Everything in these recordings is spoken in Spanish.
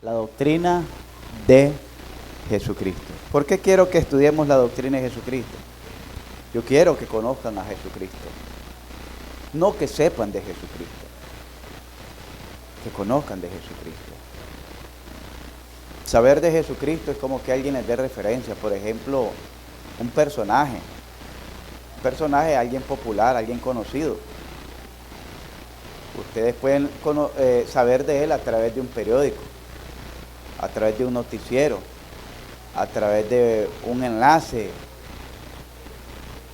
La doctrina de Jesucristo. ¿Por qué quiero que estudiemos la doctrina de Jesucristo? Yo quiero que conozcan a Jesucristo. No que sepan de Jesucristo, que conozcan de Jesucristo. Saber de Jesucristo es como que alguien les dé referencia. Por ejemplo, un personaje, alguien popular, alguien conocido. Ustedes pueden saber de él a través de un periódico, a través de un noticiero, a través de un enlace,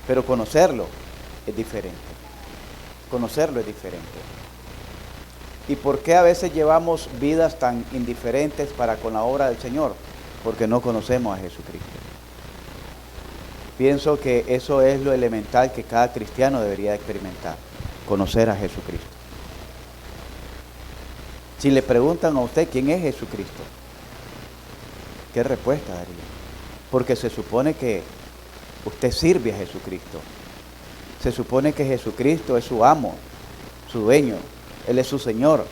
pero conocerlo es diferente. Conocerlo es diferente. ¿Y por qué a veces llevamos vidas tan indiferentes para con la obra del Señor? Porque no conocemos a Jesucristo. Pienso que eso es lo elemental que cada cristiano debería experimentar, conocer a Jesucristo. Si le preguntan a usted quién es Jesucristo, ¿qué respuesta daría? Porque se supone que usted sirve a Jesucristo. Se supone que Jesucristo es su amo, su dueño. Él es su Señor,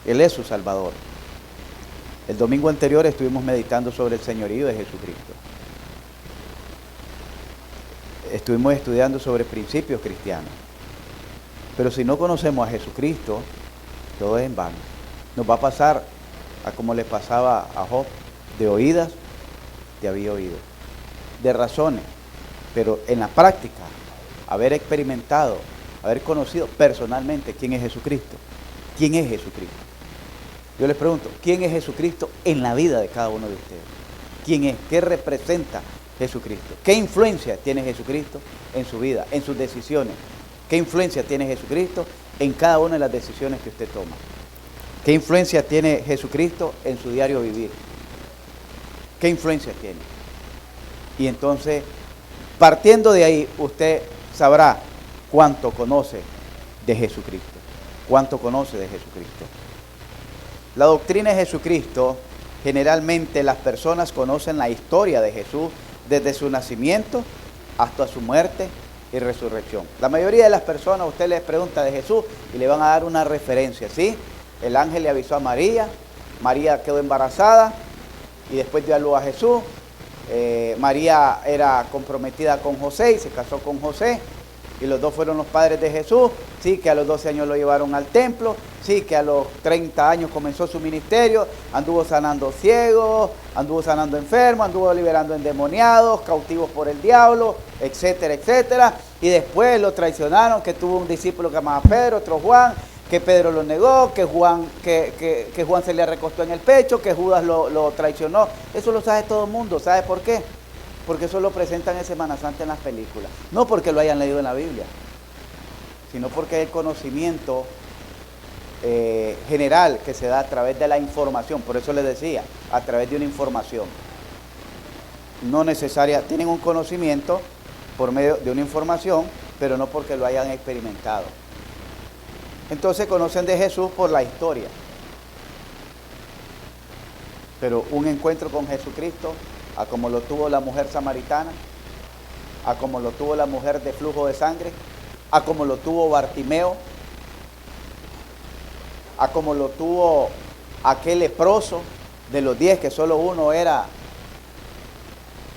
Él es su Salvador. El domingo anterior estuvimos meditando sobre el señorío de Jesucristo. Estuvimos estudiando sobre principios cristianos. Pero si no conocemos a Jesucristo, todo es en vano. Nos va a pasar a como le pasaba a Job, de oídas te había oído, de razones, pero en la práctica, haber experimentado, haber conocido personalmente quién es Jesucristo. ¿Quién es Jesucristo? Yo les pregunto, ¿quién es Jesucristo en la vida de cada uno de ustedes? ¿Quién es? ¿Qué representa Jesucristo? ¿Qué influencia tiene Jesucristo en su vida, en sus decisiones? ¿Qué influencia tiene Jesucristo en cada una de las decisiones que usted toma? ¿Qué influencia tiene Jesucristo en su diario vivir? ¿Qué influencia tiene? Y entonces, partiendo de ahí, usted sabrá cuánto conoce de Jesucristo. ¿Cuánto conoce de Jesucristo? La doctrina de Jesucristo, generalmente las personas conocen la historia de Jesús desde su nacimiento hasta su muerte y resurrección. La mayoría de las personas, usted les pregunta de Jesús y le van a dar una referencia, ¿sí? El ángel le avisó a María, María quedó embarazada y después dio a luz a Jesús. María era comprometida con José y se casó con José. Y los dos fueron los padres de Jesús. Sí, que a los 12 años lo llevaron al templo. Sí, que a los 30 años comenzó su ministerio. Anduvo sanando ciegos, anduvo sanando enfermos, anduvo liberando endemoniados, cautivos por el diablo, etcétera, etcétera. Y después lo traicionaron, que tuvo un discípulo que llamaba Pedro, otro Juan, que Pedro lo negó, que Juan se le recostó en el pecho, que Judas lo traicionó. Eso lo sabe todo el mundo. ¿Sabe por qué? Porque eso lo presentan en Semana Santa en las películas. No porque lo hayan leído en la Biblia, sino porque es el conocimiento general que se da a través de la información. Por eso les decía, a través de una información. No necesaria, tienen un conocimiento por medio de una información, pero no porque lo hayan experimentado. Entonces conocen de Jesús por la historia. Pero un encuentro con Jesucristo, a como lo tuvo la mujer samaritana, a como lo tuvo la mujer de flujo de sangre, a como lo tuvo Bartimeo, a como lo tuvo aquel leproso de los 10, que solo uno era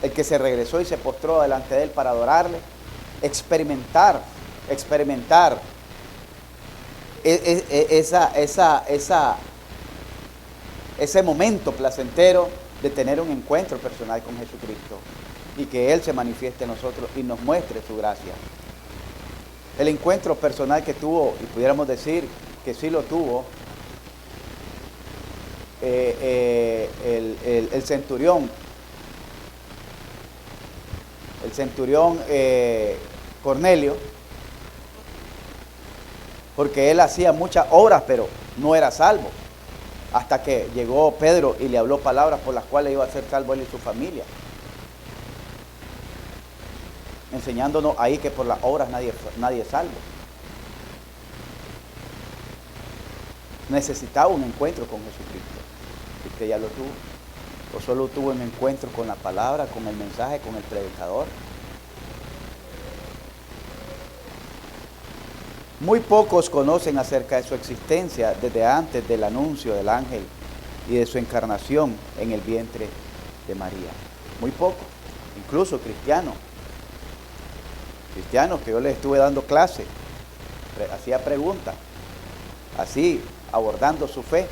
el que se regresó y se postró delante de él para adorarle. Experimentar ese momento placentero de tener un encuentro personal con Jesucristo y que Él se manifieste en nosotros y nos muestre su gracia. El encuentro personal que tuvo, y pudiéramos decir que sí lo tuvo, el centurión Cornelio, porque él hacía muchas obras, pero no era salvo, hasta que llegó Pedro y le habló palabras por las cuales iba a ser salvo él y su familia, enseñándonos ahí que por las obras nadie es salvo. Necesitaba un encuentro con Jesucristo. Usted ya lo tuvo, o solo tuvo un encuentro con la palabra, con el mensaje, con el predicador. Muy pocos conocen acerca de su existencia desde antes del anuncio del ángel y de su encarnación en el vientre de María. Muy poco, incluso cristianos que yo les estuve dando clase, hacía preguntas, así abordando su fe,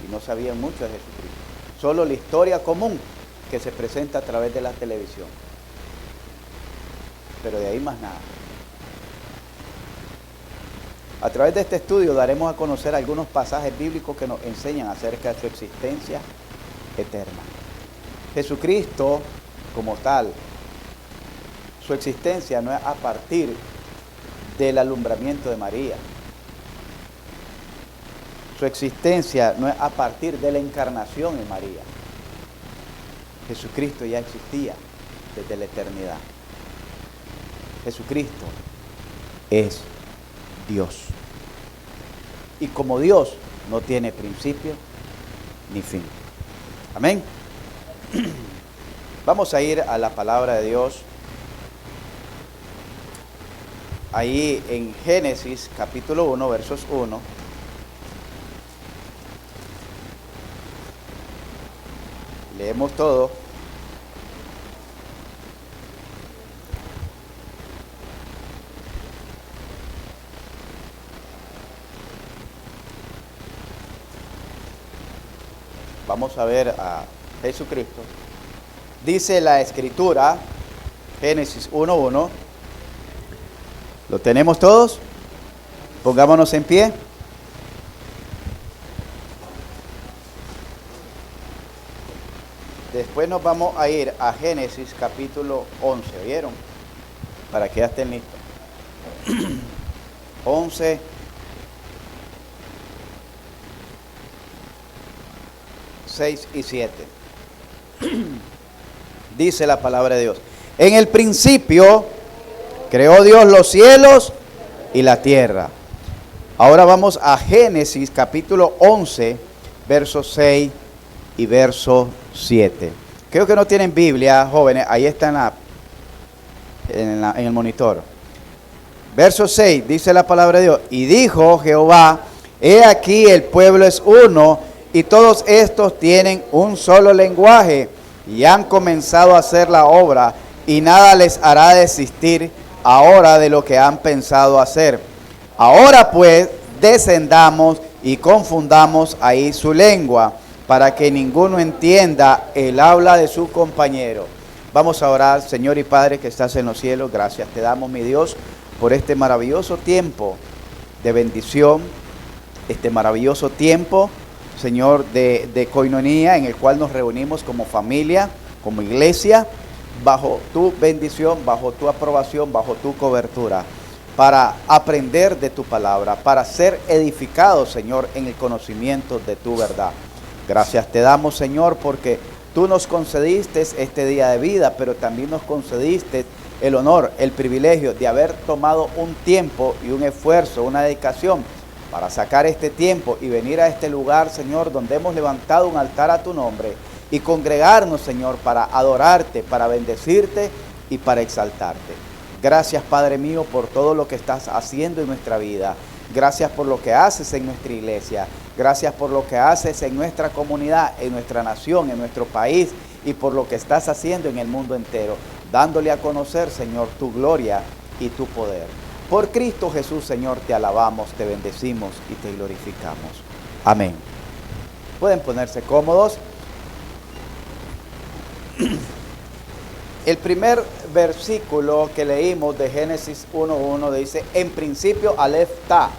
y no sabían mucho de Jesucristo. Solo la historia común que se presenta a través de la televisión, pero de ahí más nada. A través de este estudio daremos a conocer algunos pasajes bíblicos que nos enseñan acerca de su existencia eterna. Jesucristo, como tal, su existencia no es a partir del alumbramiento de María. Su existencia no es a partir de la encarnación en María. Jesucristo ya existía desde la eternidad. Jesucristo es Dios. Y como Dios no tiene principio ni fin. Amén. Vamos a ir a la palabra de Dios. Ahí en Génesis capítulo 1, versos 1. Leemos todo. Vamos a ver a Jesucristo. Dice la Escritura, Génesis 1:1. ¿Lo tenemos todos? Pongámonos en pie. Después nos vamos a ir a Génesis capítulo 11, ¿vieron? Para que ya estén listos. 11. Seis y 7. Dice la palabra de Dios: en el principio creó Dios los cielos y la tierra. Ahora vamos a Génesis capítulo 11, versos 6 y verso 7. Creo que no tienen Biblia, jóvenes, ahí está en el monitor. Verso 6, dice la palabra de Dios: y dijo Jehová, he aquí el pueblo es uno, y todos estos tienen un solo lenguaje, y han comenzado a hacer la obra, y nada les hará desistir ahora de lo que han pensado hacer. Ahora pues, descendamos y confundamos ahí su lengua, para que ninguno entienda el habla de su compañero. Vamos a orar. Señor y Padre que estás en los cielos, gracias te damos, mi Dios, por este maravilloso tiempo de bendición, este maravilloso tiempo, Señor, de coinonía, en el cual nos reunimos como familia, como iglesia, bajo tu bendición, bajo tu aprobación, bajo tu cobertura, para aprender de tu palabra, para ser edificados, Señor, en el conocimiento de tu verdad. Gracias te damos, Señor, porque tú nos concediste este día de vida, pero también nos concediste el honor, el privilegio de haber tomado un tiempo y un esfuerzo, una dedicación para sacar este tiempo y venir a este lugar, Señor, donde hemos levantado un altar a tu nombre y congregarnos, Señor, para adorarte, para bendecirte y para exaltarte. Gracias, Padre mío, por todo lo que estás haciendo en nuestra vida. Gracias por lo que haces en nuestra iglesia. Gracias por lo que haces en nuestra comunidad, en nuestra nación, en nuestro país, y por lo que estás haciendo en el mundo entero, dándole a conocer, Señor, tu gloria y tu poder. Por Cristo Jesús, Señor, te alabamos, te bendecimos y te glorificamos. Amén. Pueden ponerse cómodos. El primer versículo que leímos de Génesis 1:1 dice: en principio Aleph Ta,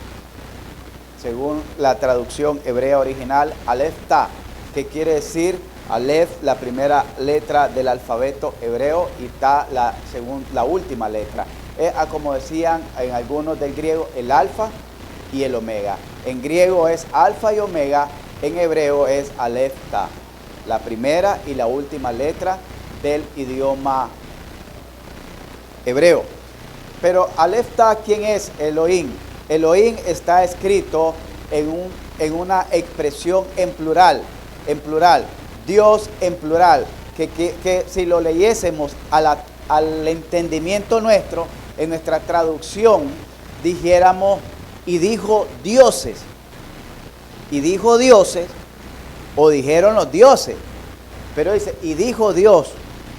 según la traducción hebrea original, Aleph Ta, que quiere decir Aleph, la primera letra del alfabeto hebreo, y Ta, la última letra. Es como decían en algunos del griego, el alfa y el omega. En griego es alfa y omega, en hebreo es Aleph Ta, la primera y la última letra del idioma hebreo. Pero Aleph Ta, ¿quién es? Elohim. Elohim está escrito en una expresión en plural, Dios en plural, que si lo leyésemos al entendimiento nuestro, en nuestra traducción, dijéramos, y dijo dioses, o dijeron los dioses. Pero dice, y dijo Dios.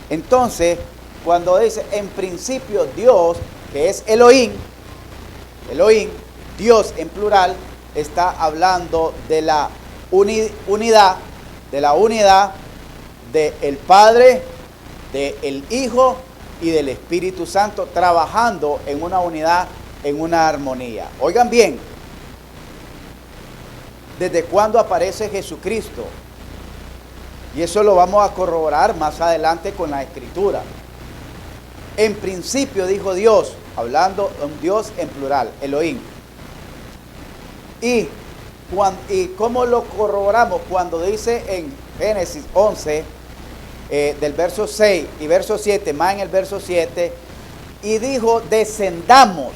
Entonces, cuando dice en principio Dios, que es Elohim, Dios en plural, está hablando de la unidad, del Padre, del Hijo y del Espíritu Santo, trabajando en una unidad, en una armonía. Oigan bien, ¿desde cuándo aparece Jesucristo? Y eso lo vamos a corroborar más adelante con la Escritura. En principio dijo Dios, hablando de un Dios en plural, Elohim. ¿Y cómo lo corroboramos? Cuando dice en Génesis 11, del verso 6 y verso 7, más en el verso 7, y dijo, descendamos.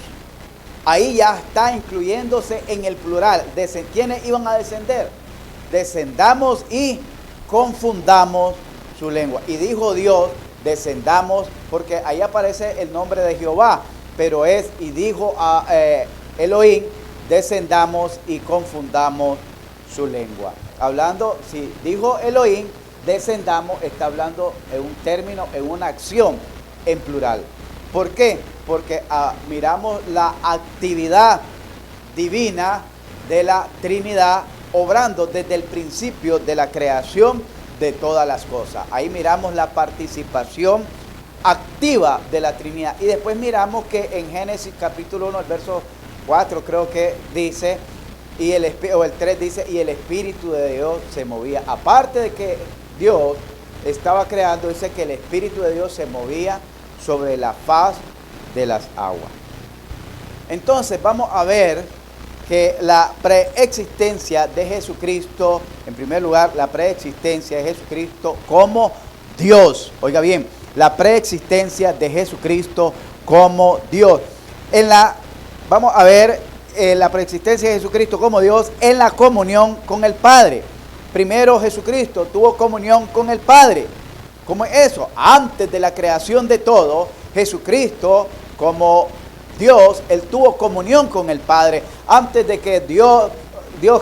Ahí ya está incluyéndose en el plural. ¿Quiénes iban a descender? Descendamos y confundamos su lengua. Y dijo Dios, descendamos, porque ahí aparece el nombre de Jehová, pero y dijo a Elohim, descendamos y confundamos su lengua. Hablando, si dijo Elohim, descendamos, está hablando en un término, en una acción en plural. ¿Por qué? Porque miramos la actividad divina de la Trinidad obrando desde el principio de la creación de todas las cosas. Ahí miramos la participación activa de la Trinidad. Y después miramos que en Génesis capítulo 1, el verso 4 creo que dice, o el 3 dice, y el Espíritu de Dios se movía. Aparte de que Dios estaba creando, dice que el Espíritu de Dios se movía sobre la faz de las aguas. Entonces vamos a ver que la preexistencia de Jesucristo, en primer lugar, la preexistencia de Jesucristo como Dios. Oiga bien, la preexistencia de Jesucristo como Dios. Vamos a ver la preexistencia de Jesucristo como Dios en la comunión con el Padre. Primero Jesucristo tuvo comunión con el Padre. ¿Cómo es eso? Antes de la creación de todo, Jesucristo como Dios, Él tuvo comunión con el Padre. Antes de que Dios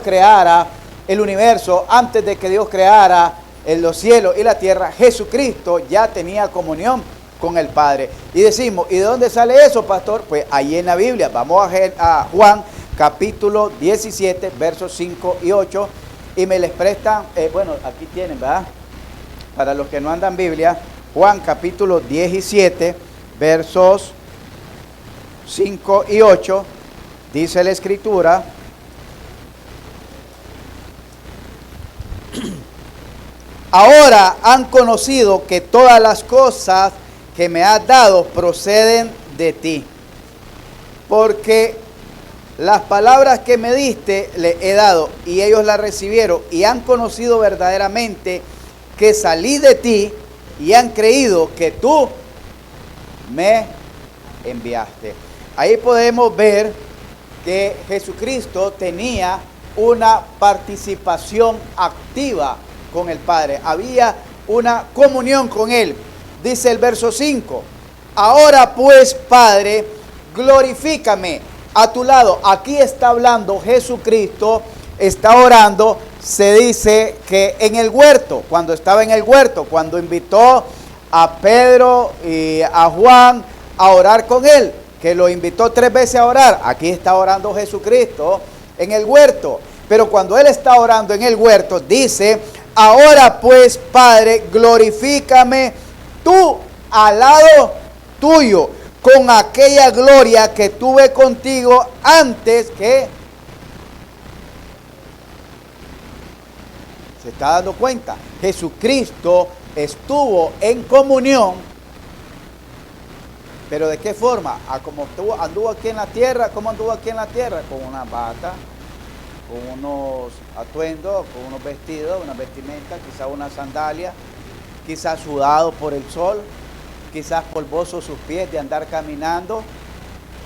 creara el universo, antes de que Dios creara los cielos y la tierra, Jesucristo ya tenía comunión con el Padre. Y decimos, ¿y de dónde sale eso, pastor? Pues ahí en la Biblia. Vamos a Juan capítulo 17, versos 5 y 8. Y me les prestan, bueno, aquí tienen, ¿verdad? Para los que no andan Biblia, Juan capítulo 17, versos 5 y 8, dice la Escritura, ahora han conocido que todas las cosas que me has dado proceden de ti, porque las palabras que me diste le he dado y ellos las recibieron y han conocido verdaderamente que salí de ti y han creído que tú me enviaste. Ahí podemos ver que Jesucristo tenía una participación activa con el Padre. Había una comunión con Él. Dice el verso 5, ahora pues, Padre, glorifícame a tu lado. Aquí está hablando Jesucristo, está orando. Se dice que en el huerto, cuando estaba en el huerto, cuando invitó a Pedro y a Juan a orar con él, que lo invitó 3 veces a orar. Aquí está orando Jesucristo en el huerto. Pero cuando él está orando en el huerto, dice, ahora pues, Padre, glorifícame tú al lado tuyo, con aquella gloria que tuve contigo antes que... ¿Se está dando cuenta? Jesucristo estuvo en comunión, pero ¿de qué forma? Como anduvo aquí en la tierra. ¿Cómo anduvo aquí en la tierra? Con una bata, con unos atuendos, con unos vestidos, una vestimenta, quizás una sandalia, quizás sudado por el sol, quizás polvosos sus pies de andar caminando.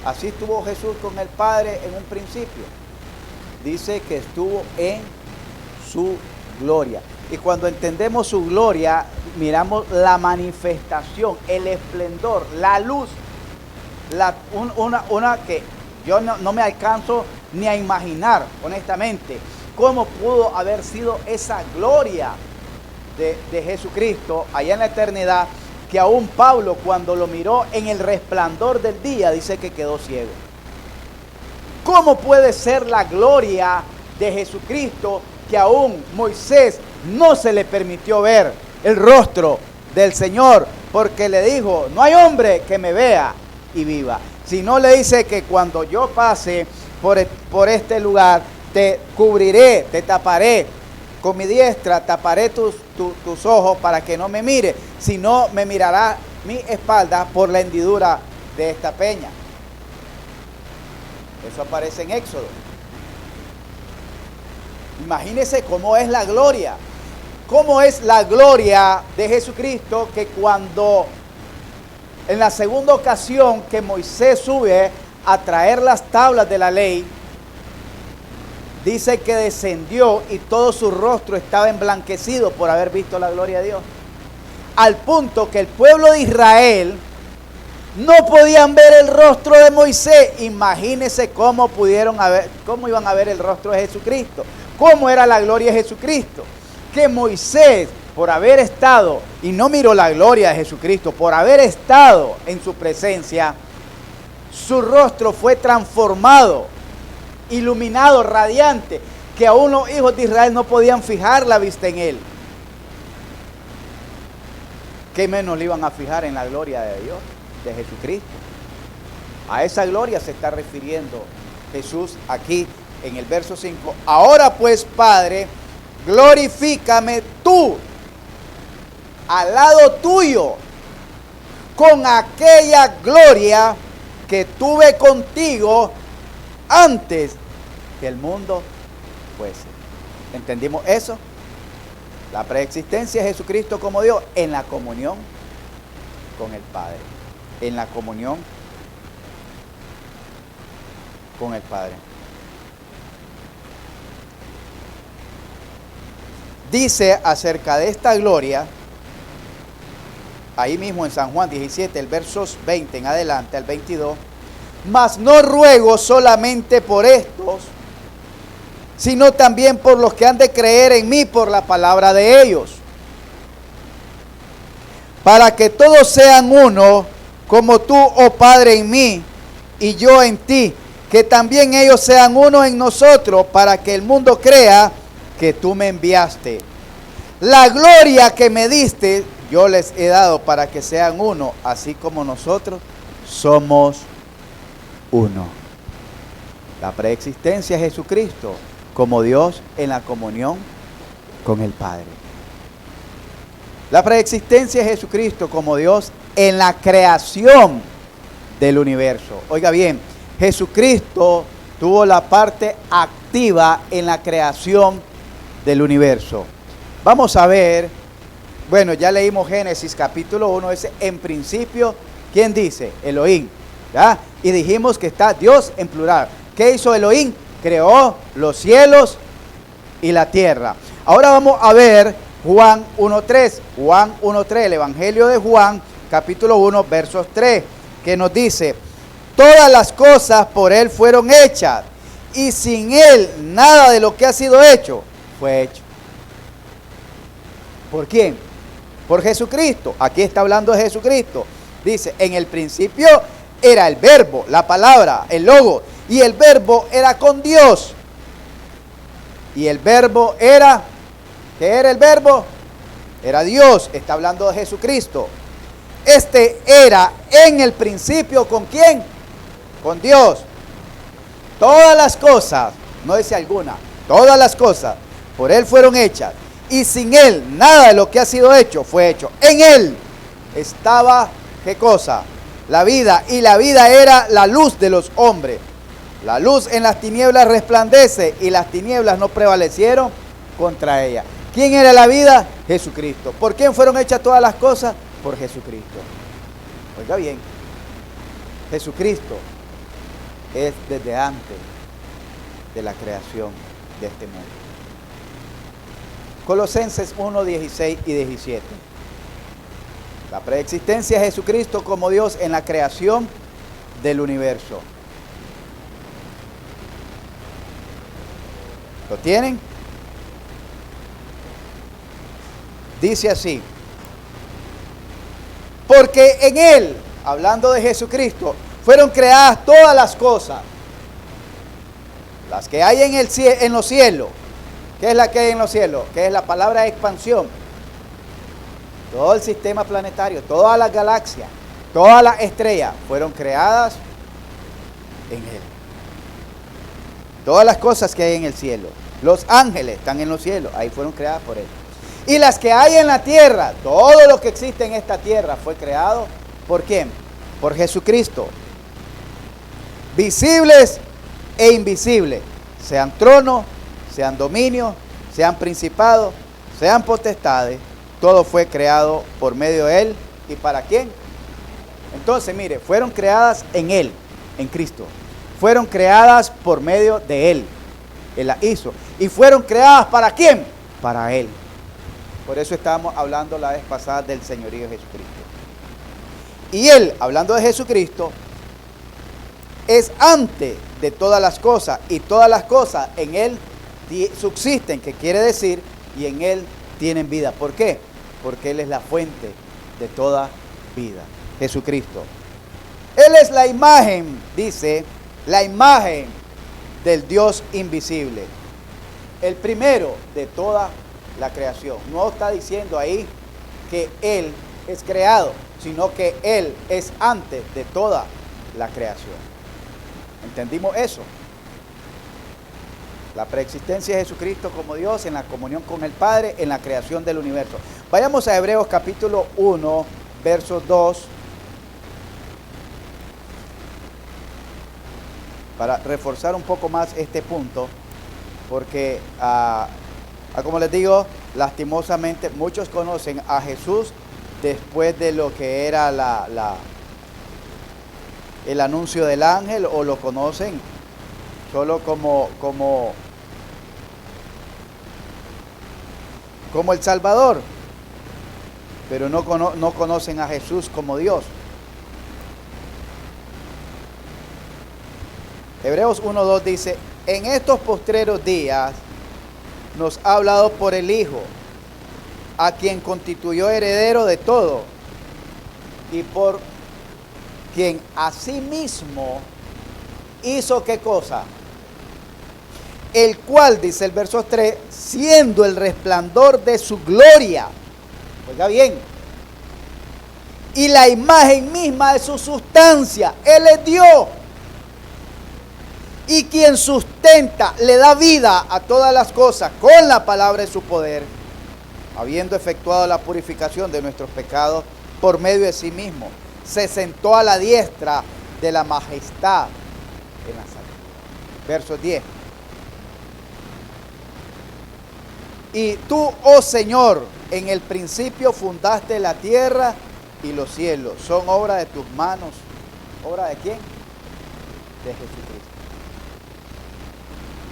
Así estuvo Jesús con el Padre en un principio. Dice que estuvo en su gloria. Y cuando entendemos su gloria, miramos la manifestación, el esplendor, la luz, una que yo no me alcanzo ni a imaginar, honestamente, cómo pudo haber sido esa gloria de Jesucristo allá en la eternidad, que aún Pablo, cuando lo miró en el resplandor del día, dice que quedó ciego. ¿Cómo puede ser la gloria de Jesucristo que aún Moisés no se le permitió ver el rostro del Señor? Porque le dijo, no hay hombre que me vea y viva. Si no, le dice que cuando yo pase por este lugar, te cubriré, te taparé con mi diestra, taparé tus ojos para que no me mire, si no me mirará mi espalda por la hendidura de esta peña. Eso aparece en Éxodo. Imagínense cómo es la gloria. Cómo es la gloria de Jesucristo, que cuando en la segunda ocasión que Moisés sube a traer las tablas de la ley, dice que descendió y todo su rostro estaba emblanquecido por haber visto la gloria de Dios. Al punto que el pueblo de Israel no podían ver el rostro de Moisés. Imagínense cómo iban a ver el rostro de Jesucristo. Cómo era la gloria de Jesucristo. Que Moisés, por haber estado, y no miró la gloria de Jesucristo, por haber estado en su presencia, su rostro fue transformado, iluminado, radiante, que aún los hijos de Israel no podían fijar la vista en él. ¿Qué menos le iban a fijar en la gloria de Dios, de Jesucristo? A esa gloria se está refiriendo Jesús aquí en el verso 5. Ahora pues, Padre, glorifícame tú, al lado tuyo, con aquella gloria que tuve contigo antes que el mundo fuese. ¿Entendimos eso? La preexistencia de Jesucristo como Dios en la comunión con el Padre. En la comunión con el Padre. Dice acerca de esta gloria, ahí mismo en San Juan 17, el versos 20 en adelante al 22, mas no ruego solamente por estos, sino también por los que han de creer en mí por la palabra de ellos, para que todos sean uno, como tú, oh Padre, en mí y yo en ti, que también ellos sean uno en nosotros, para que el mundo crea que tú me enviaste. La gloria que me diste, yo les he dado para que sean uno, así como nosotros somos uno. La preexistencia de Jesucristo como Dios en la comunión con el Padre. La preexistencia de Jesucristo como Dios en la creación del universo. Oiga bien, Jesucristo tuvo la parte activa en la creación del universo. Vamos a ver, bueno, ya leímos Génesis capítulo 1, ese en principio, ¿quién dice? Elohim, ¿ya? Y dijimos que está Dios en plural. ¿Qué hizo Elohim? Creó los cielos y la tierra. Ahora vamos a ver Juan 1.3, Juan 1.3, el Evangelio de Juan, capítulo 1, versos 3, que nos dice, todas las cosas por Él fueron hechas, y sin Él nada de lo que ha sido hecho fue hecho. ¿Por quién? Por Jesucristo. Aquí está hablando de Jesucristo. Dice, en el principio era el verbo, la palabra, el logo, y el verbo era con Dios. Y el verbo era, ¿qué era el verbo? Era Dios. Está hablando de Jesucristo. Este era en el principio, ¿con quién? Con Dios. Todas las cosas, no dice alguna, todas las cosas por Él fueron hechas. Y sin Él, nada de lo que ha sido hecho fue hecho. En Él estaba, ¿qué cosa? La vida. Y la vida era la luz de los hombres. La luz en las tinieblas resplandece y las tinieblas no prevalecieron contra ella. ¿Quién era la vida? Jesucristo. ¿Por quién fueron hechas todas las cosas? Por Jesucristo. Oiga bien, Jesucristo es desde antes de la creación de este mundo. Colosenses 1, 16 y 17. La preexistencia de Jesucristo como Dios en la creación del universo. ¿Lo tienen? dice así: porque en Él, hablando de Jesucristo, fueron creadas todas las cosas, las que hay en los cielos. ¿Qué es la que hay en los cielos? ¿Qué es la palabra expansión? Todo el sistema planetario, todas las galaxias, todas las estrellas fueron creadas en Él. Todas las cosas que hay en el cielo, los ángeles están en los cielos, ahí fueron creadas por Él. Y las que hay en la tierra, todo lo que existe en esta tierra fue creado ¿por quién? Por Jesucristo. Visibles e invisibles, sean tronos, sean dominios, sean principados, sean potestades, todo fue creado por medio de Él. ¿Y para quién? Entonces, mire, fueron creadas en Él, en Cristo. Fueron creadas por medio de Él. Él las hizo. ¿Y fueron creadas para quién? Para Él. Por eso estábamos hablando la vez pasada del señorío de Jesucristo. Y Él, hablando de Jesucristo, es antes de todas las cosas. Y todas las cosas en Él subsisten, que quiere decir, y en Él tienen vida. ¿Por qué? Porque Él es la fuente de toda vida. Jesucristo. Él es la imagen, dice, la imagen del Dios invisible. El primero de toda la creación. No está diciendo ahí que Él es creado, sino que Él es antes de toda la creación. ¿Entendimos eso? La preexistencia de Jesucristo como Dios en la comunión con el Padre en la creación del universo. Vayamos a Hebreos capítulo 1, verso 2. Para reforzar un poco más este punto, porque como les digo, lastimosamente muchos conocen a Jesús después de lo que era el anuncio del ángel, o lo conocen solo como el Salvador, pero no conocen a Jesús como Dios. Hebreos 1:2 dice: en estos postreros días nos ha hablado por el Hijo, a quien constituyó heredero de todo, y por quien asimismo hizo ¿qué cosa? El cual, dice el verso 3, siendo el resplandor de su gloria, oiga bien, y la imagen misma de su sustancia, Él es Dios, y quien sustenta, le da vida a todas las cosas con la palabra de su poder, habiendo efectuado la purificación de nuestros pecados por medio de sí mismo, se sentó a la diestra de la majestad en la santidad. Verso 10. Y tú, oh Señor, en el principio fundaste la tierra y los cielos. Son obra de tus manos. ¿Obra de quién? De Jesucristo.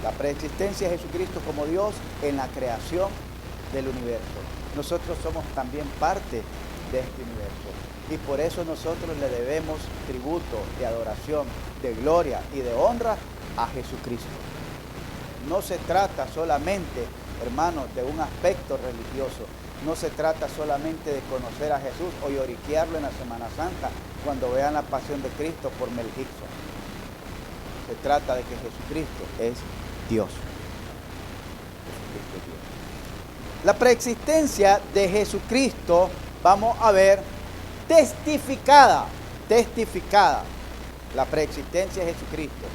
La preexistencia de Jesucristo como Dios en la creación del universo. Nosotros somos también parte de este universo. Y por eso nosotros le debemos tributo de adoración, de gloria y de honra a Jesucristo. No se trata solamente, hermanos, de un aspecto religioso. No se trata solamente de conocer a Jesús o lloriquearlo en la Semana Santa cuando vean la pasión de Cristo por Mel Gibson. Se trata de que Jesucristo es Dios. Jesucristo es Dios. La preexistencia de Jesucristo, vamos a ver, testificada, la preexistencia de Jesucristo,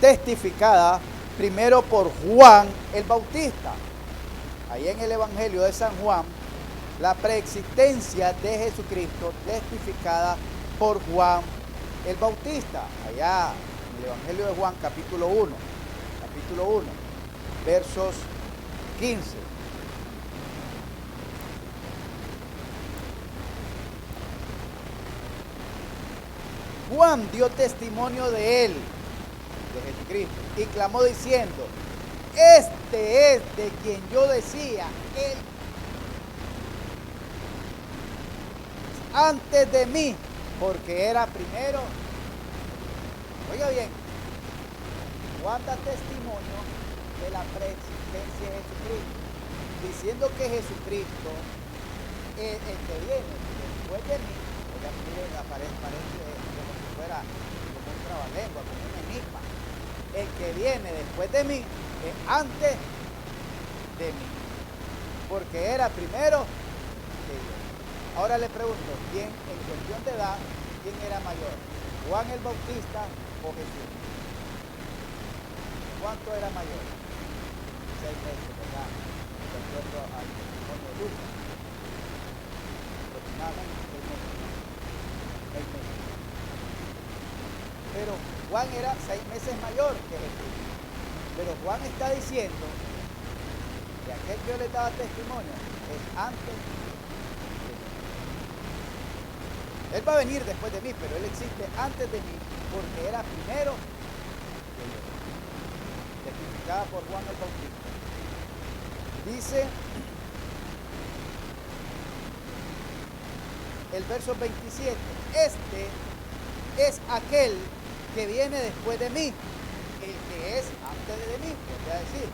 testificada primero por Juan el Bautista. Ahí en el Evangelio de San Juan, la preexistencia de Jesucristo testificada por Juan el Bautista. Allá en el Evangelio de Juan, capítulo 1, versos 15. Juan dio testimonio de él, de Jesucristo, y clamó diciendo: este es de quien yo decía, él antes de mí, porque era primero. Oiga bien, Juan da testimonio de la preexistencia de Jesucristo, diciendo que Jesucristo el que viene después de mí, porque aquí parece como si fuera como un trabalengua, como un enigma. El que viene después de mí es antes de mí, porque era primero que yo. Ahora le pregunto, ¿quién en cuestión de edad, quién era mayor? ¿Juan el Bautista o Jesús? ¿Cuánto era mayor? 6 meses, ¿verdad? De acuerdo al testimonio de Lucas. Aproximadamente 6 meses. Pero Juan era 6 meses mayor que Jesús. Pero Juan está diciendo que aquel que yo le daba testimonio es antes de mí. Él va a venir después de mí, pero él existe antes de mí porque era primero que yo. Testificada por Juan el Bautista. Dice el verso 27, este es aquel que viene después de mí, el que es antes de mí, podría decir,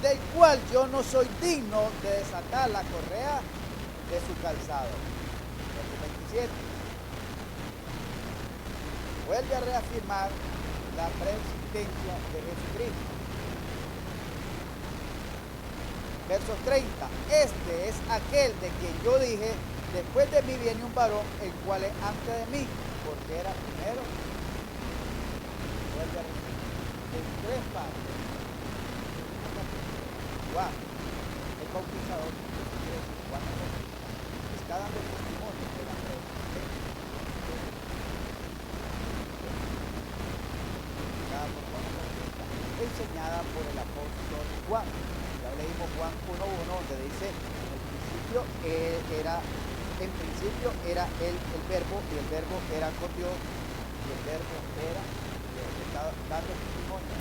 del cual yo no soy digno de desatar la correa de su calzado. Verso 27. Vuelve a reafirmar la preexistencia de Jesucristo. Verso 30. Este es aquel de quien yo dije, después de mí viene un varón, el cual es antes de mí, porque era primero. Vuelve a repetir. En 3 partes. Juan, el bautizador, Juan el Bautista, está dando testimonio de la preexistencia. Enseñada por el apóstol Juan. Ya leímos Juan 1:1, donde dice, en principio era el verbo, y el verbo era con Dios, y el verbo era Dios. Está dando testimonio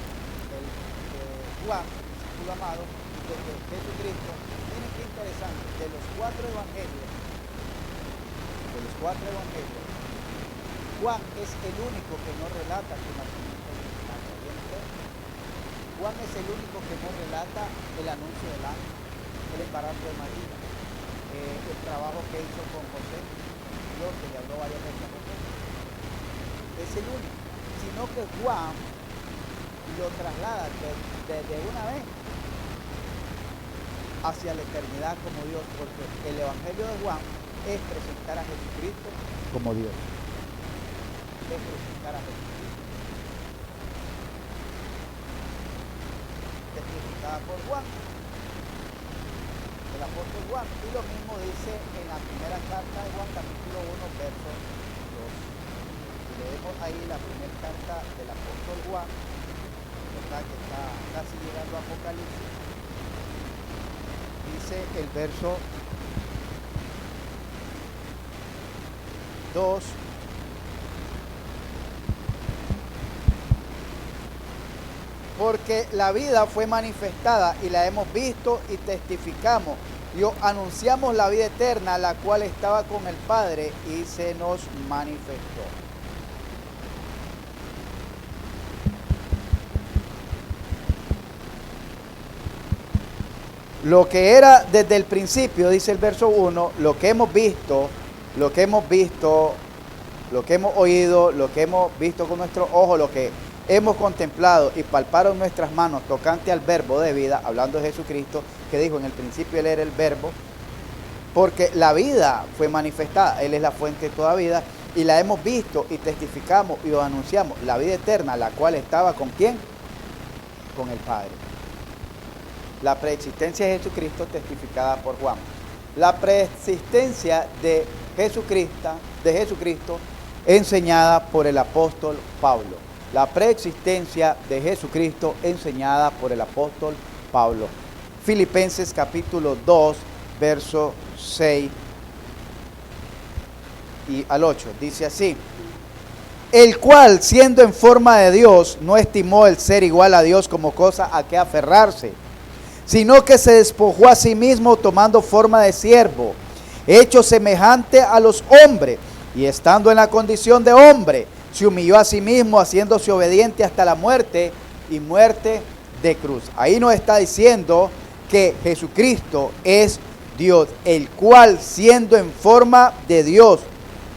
Juan, discípulo amado, de que Jesucristo, miren qué interesante, de los 4 evangelios, Juan es el único que no relata su nacimiento virginal. Juan es el único que no relata el anuncio del ángel, el embarazo de María, el trabajo que hizo con José, Dios que le habló varias veces a José. Es el único, sino que Juan lo traslada desde una vez hacia la eternidad como Dios, porque el evangelio de Juan es presentar a Jesucristo como Dios. Es presentar a Jesucristo. Testificada por Juan, el apóstol Juan, y lo mismo dice en la primera carta de Juan, capítulo 1, verso 2. Si leemos ahí la primera carta del apóstol Juan, ¿verdad? Que está casi llegando a Apocalipsis, dice el verso 2, porque la vida fue manifestada y la hemos visto y testificamos y os anunciamos la vida eterna, la cual estaba con el Padre y se nos manifestó. Lo que era desde el principio, dice el verso 1, lo que hemos visto, lo que hemos oído, lo que hemos visto con nuestros ojos, lo que hemos contemplado y palparon nuestras manos tocante al verbo de vida, hablando de Jesucristo, que dijo en el principio él era el verbo, porque la vida fue manifestada, él es la fuente de toda vida, y la hemos visto y testificamos y os anunciamos la vida eterna, la cual estaba ¿con quién? Con el Padre. La preexistencia de Jesucristo testificada por Juan. La preexistencia de Jesucristo enseñada por el apóstol Pablo. La preexistencia de Jesucristo enseñada por el apóstol Pablo. Filipenses capítulo 2, verso 6 y al 8. Dice así: el cual, siendo en forma de Dios, no estimó el ser igual a Dios como cosa a que aferrarse, sino que se despojó a sí mismo tomando forma de siervo, hecho semejante a los hombres, y estando en la condición de hombre, se humilló a sí mismo, haciéndose obediente hasta la muerte y muerte de cruz. Ahí nos está diciendo que Jesucristo es Dios, el cual siendo en forma de Dios,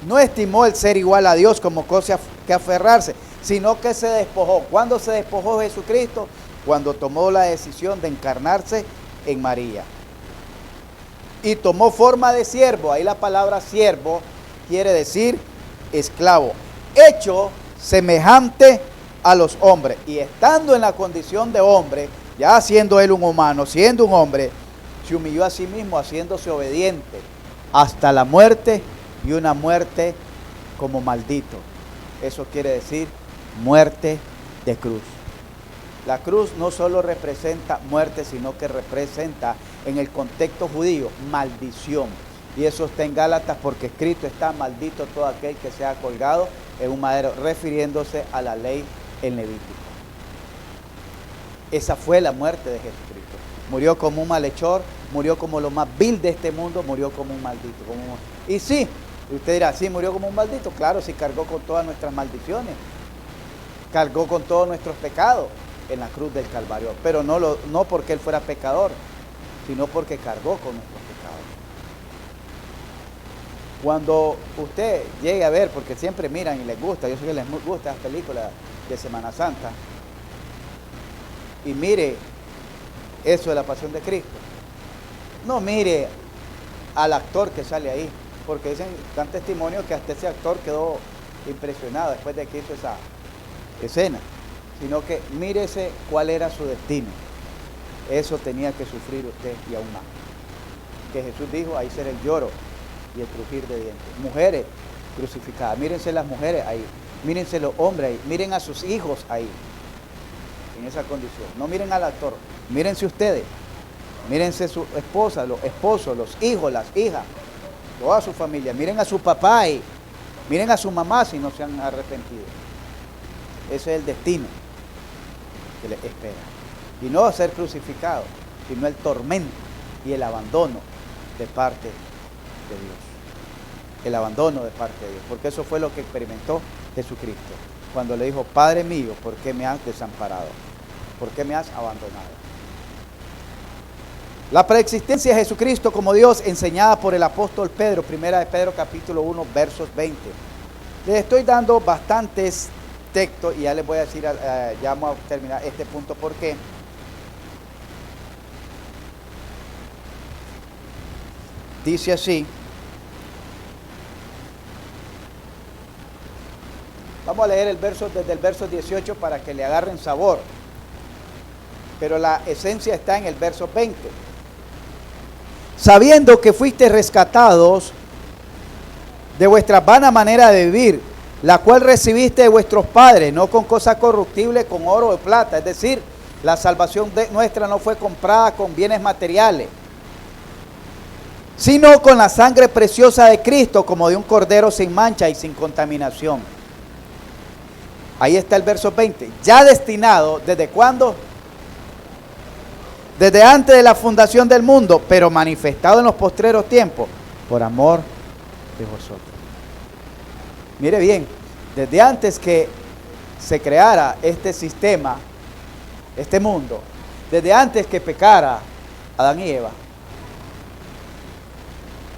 no estimó el ser igual a Dios como cosa que aferrarse, sino que se despojó. ¿Cuándo se despojó Jesucristo? Cuando tomó la decisión de encarnarse en María. Y tomó forma de siervo. Ahí la palabra siervo quiere decir esclavo. Hecho semejante a los hombres. Y estando en la condición de hombre, ya siendo él un humano, siendo un hombre, se humilló a sí mismo, haciéndose obediente hasta la muerte, y una muerte como maldito. Eso quiere decir muerte de cruz. La cruz no solo representa muerte, sino que representa en el contexto judío maldición. Y eso está en Gálatas, porque escrito está: maldito todo aquel que sea colgado en un madero, refiriéndose a la ley en Levítico. Esa fue la muerte de Jesucristo. Murió como un malhechor, murió como lo más vil de este mundo, murió como un maldito. Y sí, usted dirá, sí, murió como un maldito. Claro, sí, cargó con todas nuestras maldiciones, cargó con todos nuestros pecados en la cruz del Calvario, pero no porque él fuera pecador, sino porque cargó con nuestros pecados. Cuando usted llegue a ver, porque siempre miran y les gusta, yo sé que les gusta las películas de Semana Santa, y mire eso de la Pasión de Cristo, no mire al actor que sale ahí, porque dicen, dan testimonio que hasta ese actor quedó impresionado después de que hizo esa escena, sino que mírese cuál era su destino. Eso tenía que sufrir usted y aún más. Que Jesús dijo, ahí será el lloro y el crujir de dientes. Mujeres crucificadas, mírense las mujeres ahí, mírense los hombres ahí, miren a sus hijos ahí, en esa condición. No miren al actor, mírense ustedes, mírense su esposa, los esposos, los hijos, las hijas, toda su familia, miren a su papá ahí, miren a su mamá si no se han arrepentido. Ese es el destino que les espera. Y no ser crucificado, sino el tormento y el abandono de parte de Dios. El abandono de parte de Dios. Porque eso fue lo que experimentó Jesucristo. Cuando le dijo, Padre mío, ¿por qué me has desamparado? ¿Por qué me has abandonado? La preexistencia de Jesucristo como Dios, enseñada por el apóstol Pedro, primera de Pedro capítulo 1, versos 20. Les estoy dando bastantes textos y ya les voy a decir, ya vamos a terminar este punto, ¿por qué? Dice así. Vamos a leer el verso desde el verso 18 para que le agarren sabor. Pero la esencia está en el verso 20. Sabiendo que fuiste rescatados de vuestra vana manera de vivir, la cual recibiste de vuestros padres, no con cosa corruptible, con oro o plata. Es decir, la salvación nuestra no fue comprada con bienes materiales, sino con la sangre preciosa de Cristo, como de un cordero sin mancha y sin contaminación. Ahí está el verso 20. Ya destinado, ¿desde cuándo? Desde antes de la fundación del mundo, pero manifestado en los postreros tiempos, por amor de vosotros. Mire bien, desde antes que se creara este sistema, este mundo, desde antes que pecara Adán y Eva,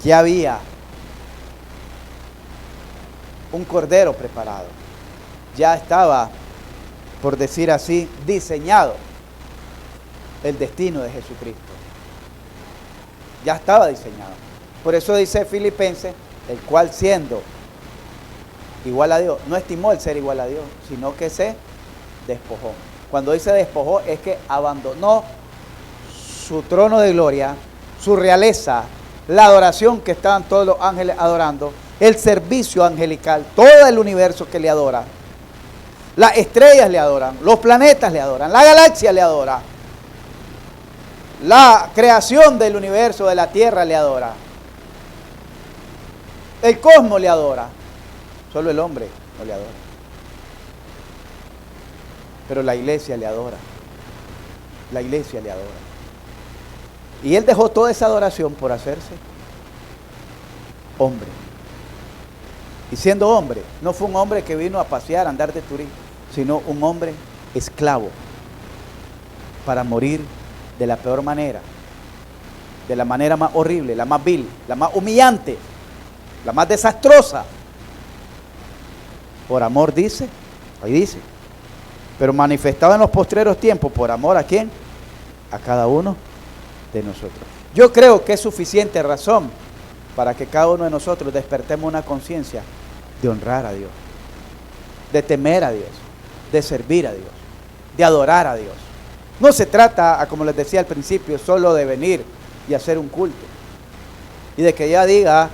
ya había un cordero preparado. Ya estaba, por decir así, diseñado el destino de Jesucristo. Ya estaba diseñado. Por eso dice Filipenses, el cual siendo igual a Dios, no estimó el ser igual a Dios, sino que se despojó. Cuando dice despojó es que abandonó su trono de gloria, su realeza, la adoración que estaban todos los ángeles adorando, el servicio angelical, todo el universo que le adora, las estrellas le adoran, los planetas le adoran, la galaxia le adora, la creación del universo, de la tierra le adora, el cosmos le adora, solo el hombre no le adora, pero la iglesia le adora, la iglesia le adora. Y él dejó toda esa adoración por hacerse hombre. Y siendo hombre, no fue un hombre que vino a pasear, a andar de turismo, sino un hombre esclavo para morir de la peor manera, de la manera más horrible, la más vil, la más humillante, la más desastrosa. Por amor dice, ahí dice, pero manifestado en los postreros tiempos, ¿por amor a quién? A cada uno de nosotros. Yo creo que es suficiente razón para que cada uno de nosotros despertemos una conciencia de honrar a Dios, de temer a Dios, de servir a Dios, de adorar a Dios. No se trata, como les decía al principio, solo de venir y hacer un culto y de que ya diga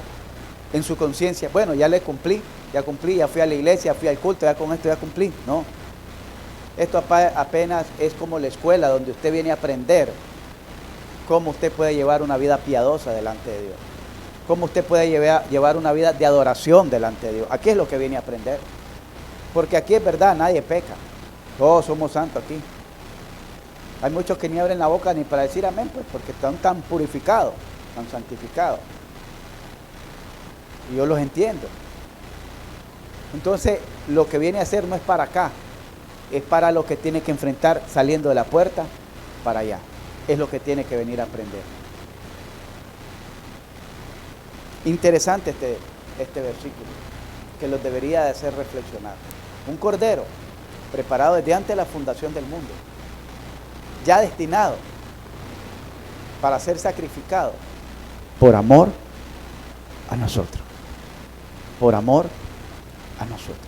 en su conciencia, bueno, ya le cumplí, ya fui a la iglesia, fui al culto, ya con esto ya cumplí. No, esto apenas es como la escuela donde usted viene a aprender cómo usted puede llevar una vida piadosa delante de Dios, cómo usted puede llevar una vida de adoración delante de Dios. Aquí es lo que viene a aprender, porque aquí es verdad, nadie peca, todos somos santos aquí. Hay muchos que ni abren la boca ni para decir amén, pues, porque están tan purificados, tan santificados. Y yo los entiendo. Entonces, lo que viene a hacer no es para acá, es para lo que tiene que enfrentar saliendo de la puerta para allá. Es lo que tiene que venir a aprender. Interesante este versículo, que los debería de hacer reflexionar. Un cordero preparado desde antes de la fundación del mundo, ya destinado para ser sacrificado por amor a nosotros. Por amor a nosotros.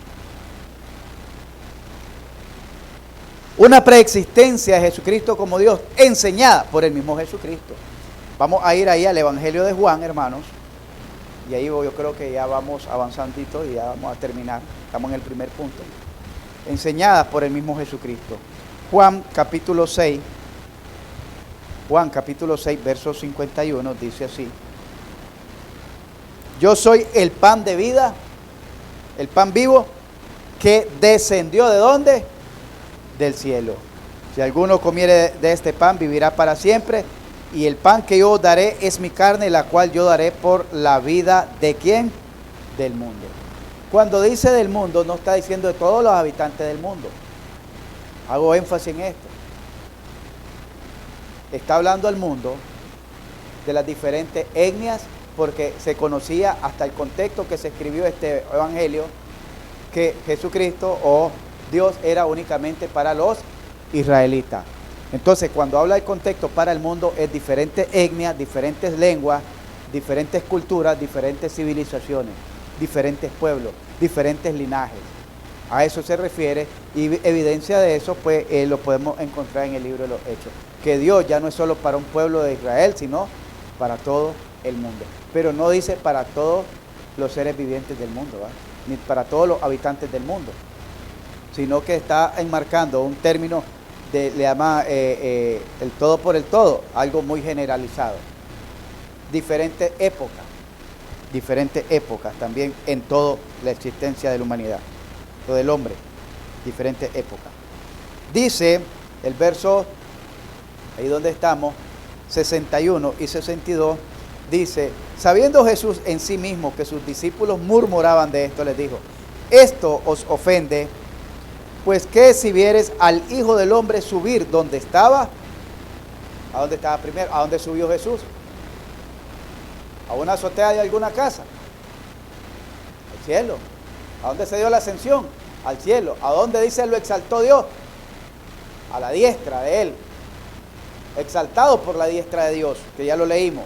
Una preexistencia de Jesucristo como Dios, enseñada por el mismo Jesucristo. Vamos a ir ahí al Evangelio de Juan, hermanos. Y ahí yo creo que ya vamos avanzandito y ya vamos a terminar. Estamos en el primer punto. Enseñada por el mismo Jesucristo. Juan capítulo 6, verso 51, dice así: yo soy el pan de vida, el pan vivo, que descendió ¿de dónde? Del cielo. Si alguno comiere de este pan, vivirá para siempre. Y el pan que yo os daré es mi carne, la cual yo daré por la vida ¿de quién? Del mundo. Cuando dice del mundo, no está diciendo de todos los habitantes del mundo. Hago énfasis en esto. Está hablando al mundo de las diferentes etnias, porque se conocía hasta el contexto que se escribió este evangelio, que Jesucristo o Dios era únicamente para los israelitas. Entonces, cuando habla del contexto para el mundo, es diferentes etnias, diferentes lenguas, diferentes culturas, diferentes civilizaciones, diferentes pueblos, diferentes linajes. A eso se refiere, y evidencia de eso pues lo podemos encontrar en el libro de los Hechos, que Dios ya no es solo para un pueblo de Israel, sino para todo el mundo. Pero no dice para todos los seres vivientes del mundo, ¿va? Ni para todos los habitantes del mundo, sino que está enmarcando un término le llama el todo por el todo, algo muy generalizado. Diferentes épocas también en toda la existencia de la humanidad, o del hombre, diferentes épocas. Dice el verso, ahí donde estamos, 61 y 62, dice: sabiendo Jesús en sí mismo que sus discípulos murmuraban de esto, les dijo: esto os ofende, pues que si vieres al Hijo del Hombre subir donde estaba, ¿a dónde estaba primero? ¿A dónde subió Jesús? ¿A una azotea de alguna casa? Al cielo. ¿A dónde se dio la ascensión? Al cielo. ¿A dónde dice lo exaltó Dios? A la diestra de Él. Exaltado por la diestra de Dios, que ya lo leímos.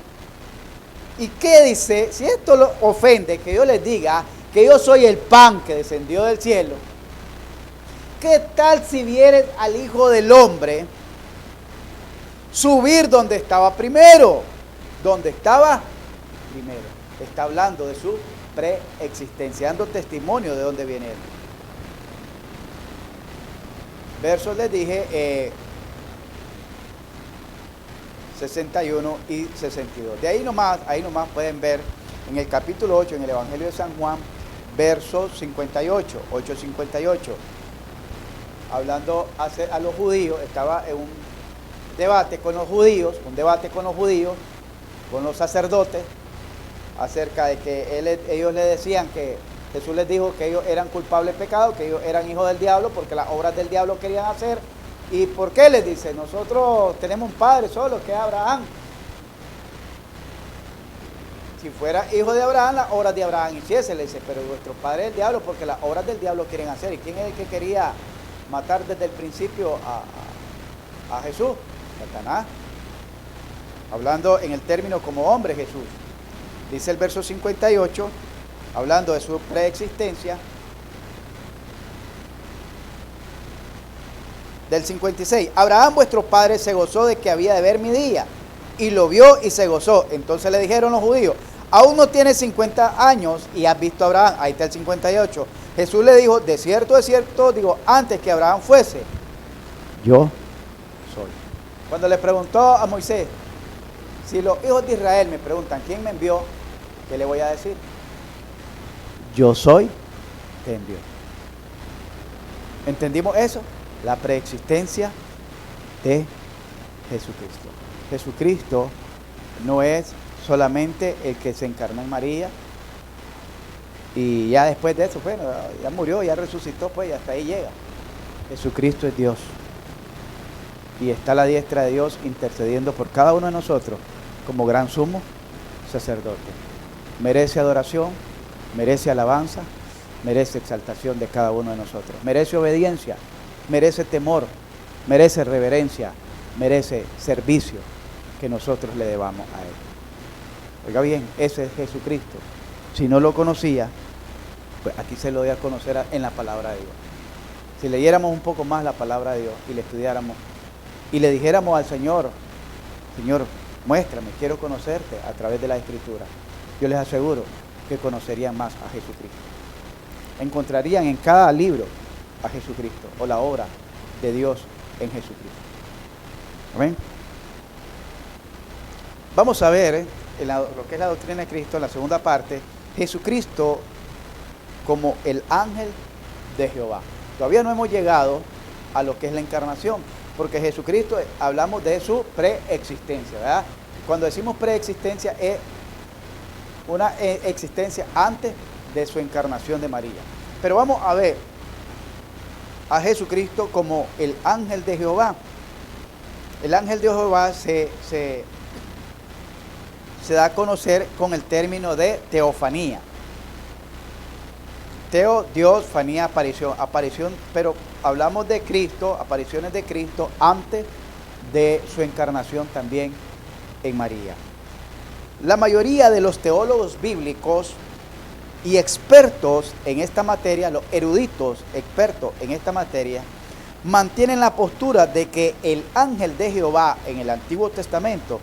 ¿Y qué dice? Si esto lo ofende, que yo les diga que yo soy el pan que descendió del cielo, ¿qué tal si vieres al Hijo del Hombre subir donde estaba primero? Donde estaba primero. Está hablando de su preexistencia, dando testimonio de dónde viene Él. Versos les dije 61 y 62. De ahí nomás pueden ver en el capítulo 8, en el Evangelio de San Juan, verso 58, 8:58. Hablando a los judíos, estaba en un debate con los judíos, con los sacerdotes, acerca de que ellos le decían que Jesús les dijo que ellos eran culpables de pecado, que ellos eran hijos del diablo, porque las obras del diablo querían hacer. ¿Y por qué les dice? Nosotros tenemos un padre solo, que es Abraham. si fuera hijo de Abraham, las obras de Abraham hiciese. Le dice, pero vuestro padre es el diablo, porque las obras del diablo quieren hacer. ¿Y quién es el que quería matar desde el principio a Jesús? Satanás. Hablando en el término como hombre Jesús. Dice el verso 58, hablando de su preexistencia. Del 56, Abraham vuestro padre se gozó de que había de ver mi día, y lo vio y se gozó. Entonces le dijeron los judíos, aún no tienes 50 años y has visto a Abraham. Ahí está el 58. Jesús le dijo, de cierto, digo, antes que Abraham fuese, yo soy. Cuando le preguntó a Moisés, si los hijos de Israel me preguntan, ¿quién me envió? ¿Qué le voy a decir? Yo soy, te envió. ¿Entendimos eso? La preexistencia de Jesucristo. Jesucristo no es solamente el que se encarnó en María y ya después de eso, bueno, ya murió, ya resucitó, pues y hasta ahí llega. Jesucristo es Dios y está a la diestra de Dios intercediendo por cada uno de nosotros como gran sumo sacerdote. Merece adoración, merece alabanza, merece exaltación de cada uno de nosotros, merece obediencia, merece temor, merece reverencia, merece servicio que nosotros le debamos a Él. Oiga bien, ese es Jesucristo. Si no lo conocía, pues aquí se lo doy a conocer en la palabra de Dios. Si leyéramos un poco más la palabra de Dios y le estudiáramos y le dijéramos al Señor, Señor, muéstrame, quiero conocerte a través de la Escritura, yo les aseguro que conocerían más a Jesucristo. Encontrarían en cada libro a Jesucristo o la obra de Dios en Jesucristo. Amén. Vamos a ver lo que es la doctrina de Cristo en la segunda parte, Jesucristo como el ángel de Jehová. Todavía no hemos llegado a lo que es la encarnación, porque Jesucristo, hablamos de su preexistencia, ¿verdad? Cuando decimos preexistencia es una existencia antes de su encarnación de María. Pero vamos a ver a Jesucristo como el ángel de Jehová. El ángel de Jehová se da a conocer con el término de teofanía. Teo, Dios, fanía, aparición, pero hablamos de Cristo, apariciones de Cristo antes de su encarnación también en María. La mayoría de los teólogos bíblicos y expertos en esta materia, los eruditos expertos en esta materia, mantienen la postura de que el ángel de Jehová en el Antiguo Testamento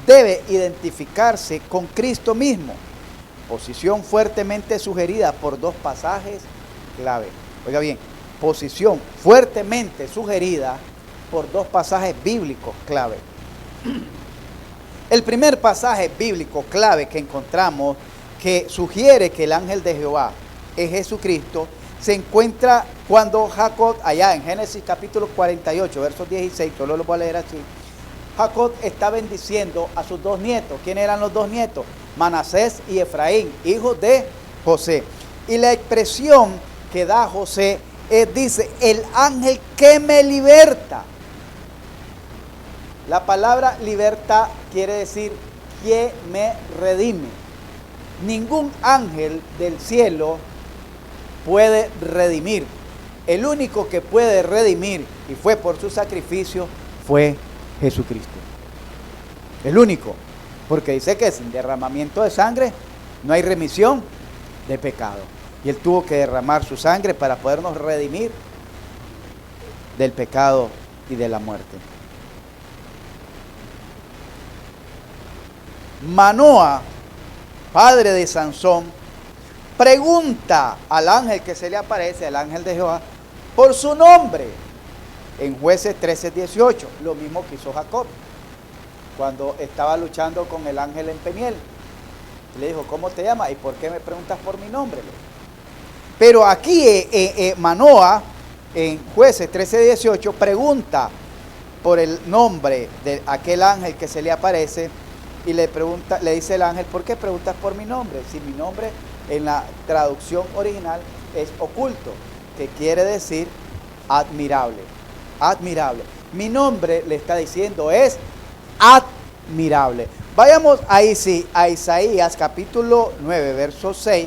debe identificarse con Cristo mismo, posición fuertemente sugerida por dos pasajes clave. Oiga bien, posición fuertemente sugerida por dos pasajes bíblicos clave. El primer pasaje bíblico clave que encontramos que sugiere que el ángel de Jehová es Jesucristo se encuentra cuando Jacob, allá en Génesis capítulo 48, versos 16, solo lo voy a leer así. Jacob está bendiciendo a sus dos nietos. ¿Quiénes eran los dos nietos? Manasés y Efraín, hijos de José. Y la expresión que da José dice, el ángel que me liberta. La palabra libertad quiere decir que me redime. Ningún ángel del cielo puede redimir. El único que puede redimir, y fue por su sacrificio, fue Jesucristo. El único. Porque dice que sin derramamiento de sangre no hay remisión de pecado. Y Él tuvo que derramar su sangre para podernos redimir del pecado y de la muerte. Manoa, padre de Sansón, pregunta al ángel que se le aparece, al ángel de Jehová, por su nombre, en Jueces 13:18, lo mismo que hizo Jacob, cuando estaba luchando con el ángel en Peniel. Le dijo, ¿cómo te llamas? ¿Y por qué me preguntas por mi nombre? Pero aquí Manoa, en Jueces 13:18, pregunta por el nombre de aquel ángel que se le aparece, y le dice el ángel, ¿por qué preguntas por mi nombre? Si mi nombre en la traducción original es oculto, que quiere decir admirable. Admirable. Mi nombre, le está diciendo, es admirable. Vayamos ahí sí, a Isaías capítulo 9, verso 6.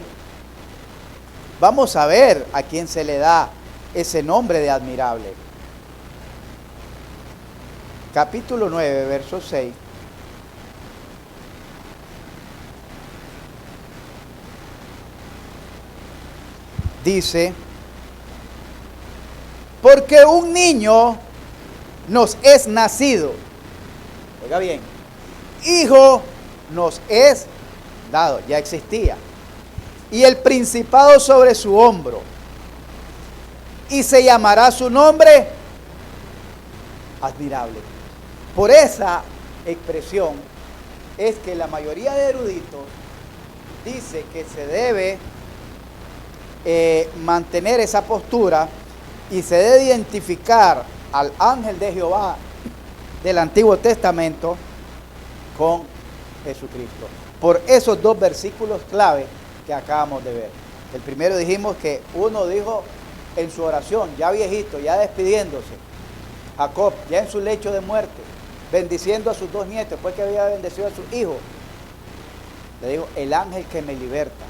Vamos a ver a quién se le da ese nombre de admirable. Capítulo 9, verso 6. Dice, porque un niño nos es nacido. Oiga bien, hijo nos es dado, ya existía. Y el principado sobre su hombro. Y se llamará su nombre admirable. Por esa expresión es que la mayoría de eruditos dice que se debe mantener esa postura y se debe identificar al ángel de Jehová del Antiguo Testamento con Jesucristo. Por esos dos versículos clave que acabamos de ver. El primero dijimos que uno dijo en su oración, ya viejito, ya despidiéndose, Jacob, ya en su lecho de muerte, bendiciendo a sus dos nietos, después que había bendecido a sus hijos, le dijo, el ángel que me liberta,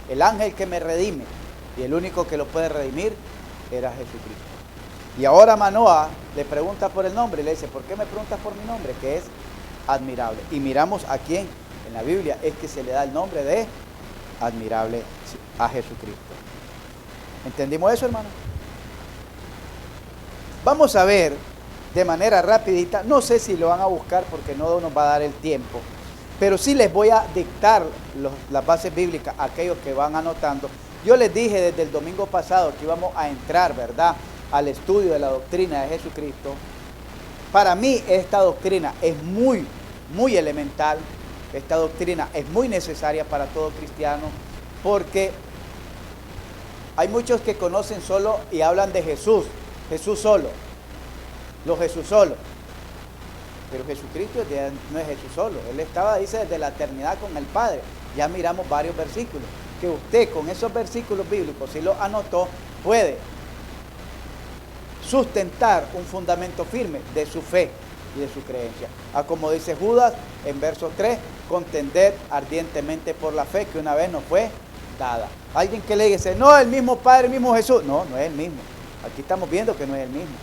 el ángel que me redime, y el único que lo puede redimir era Jesucristo. Y ahora Manoah le pregunta por el nombre, y le dice, ¿por qué me preguntas por mi nombre? Que es admirable. Y miramos a quién en la Biblia es que se le da el nombre de admirable a Jesucristo. ¿Entendimos eso, hermano? Vamos a ver de manera rapidita, no sé si lo van a buscar porque no nos va a dar el tiempo, pero sí les voy a dictar las bases bíblicas a aquellos que van anotando. Yo les dije desde el domingo pasado que íbamos a entrar, ¿verdad?, al estudio de la doctrina de Jesucristo. Para mí esta doctrina es muy, muy elemental. Esta doctrina es muy necesaria para todo cristiano porque hay muchos que conocen solo y hablan de Jesús, Jesús solo, los Jesús solo. Pero Jesucristo no es Jesús solo, Él estaba, dice, desde la eternidad con el Padre. Ya miramos varios versículos, que usted con esos versículos bíblicos, si los anotó, puede sustentar un fundamento firme de su fe y de su creencia. Como dice Judas en verso 3, contender ardientemente por la fe que una vez nos fue dada. Alguien que le dice, no, el mismo Padre, el mismo Jesús. No, no es el mismo. Aquí estamos viendo que no es el mismo.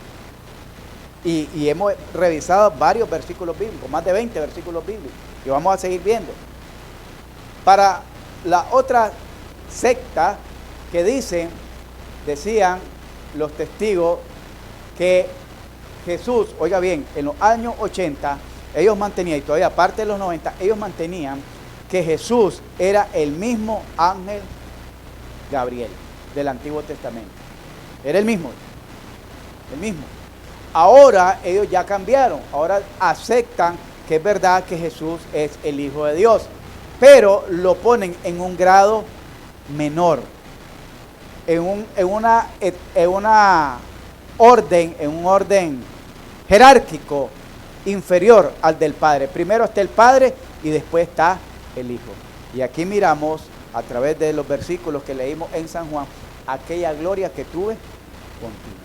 Y hemos revisado varios versículos bíblicos, más de 20 versículos bíblicos, y vamos a seguir viendo. Para la otra secta que decían los testigos que Jesús, oiga bien, en los años 80, ellos mantenían, y todavía aparte de los 90, ellos mantenían que Jesús era el mismo ángel Gabriel del Antiguo Testamento. Era el mismo. El mismo. Ahora ellos ya cambiaron, ahora aceptan que es verdad que Jesús es el Hijo de Dios, pero lo ponen en un grado menor, en un orden jerárquico inferior al del Padre. Primero está el Padre y después está el Hijo. Y aquí miramos a través de los versículos que leímos en San Juan, aquella gloria que tuve contigo.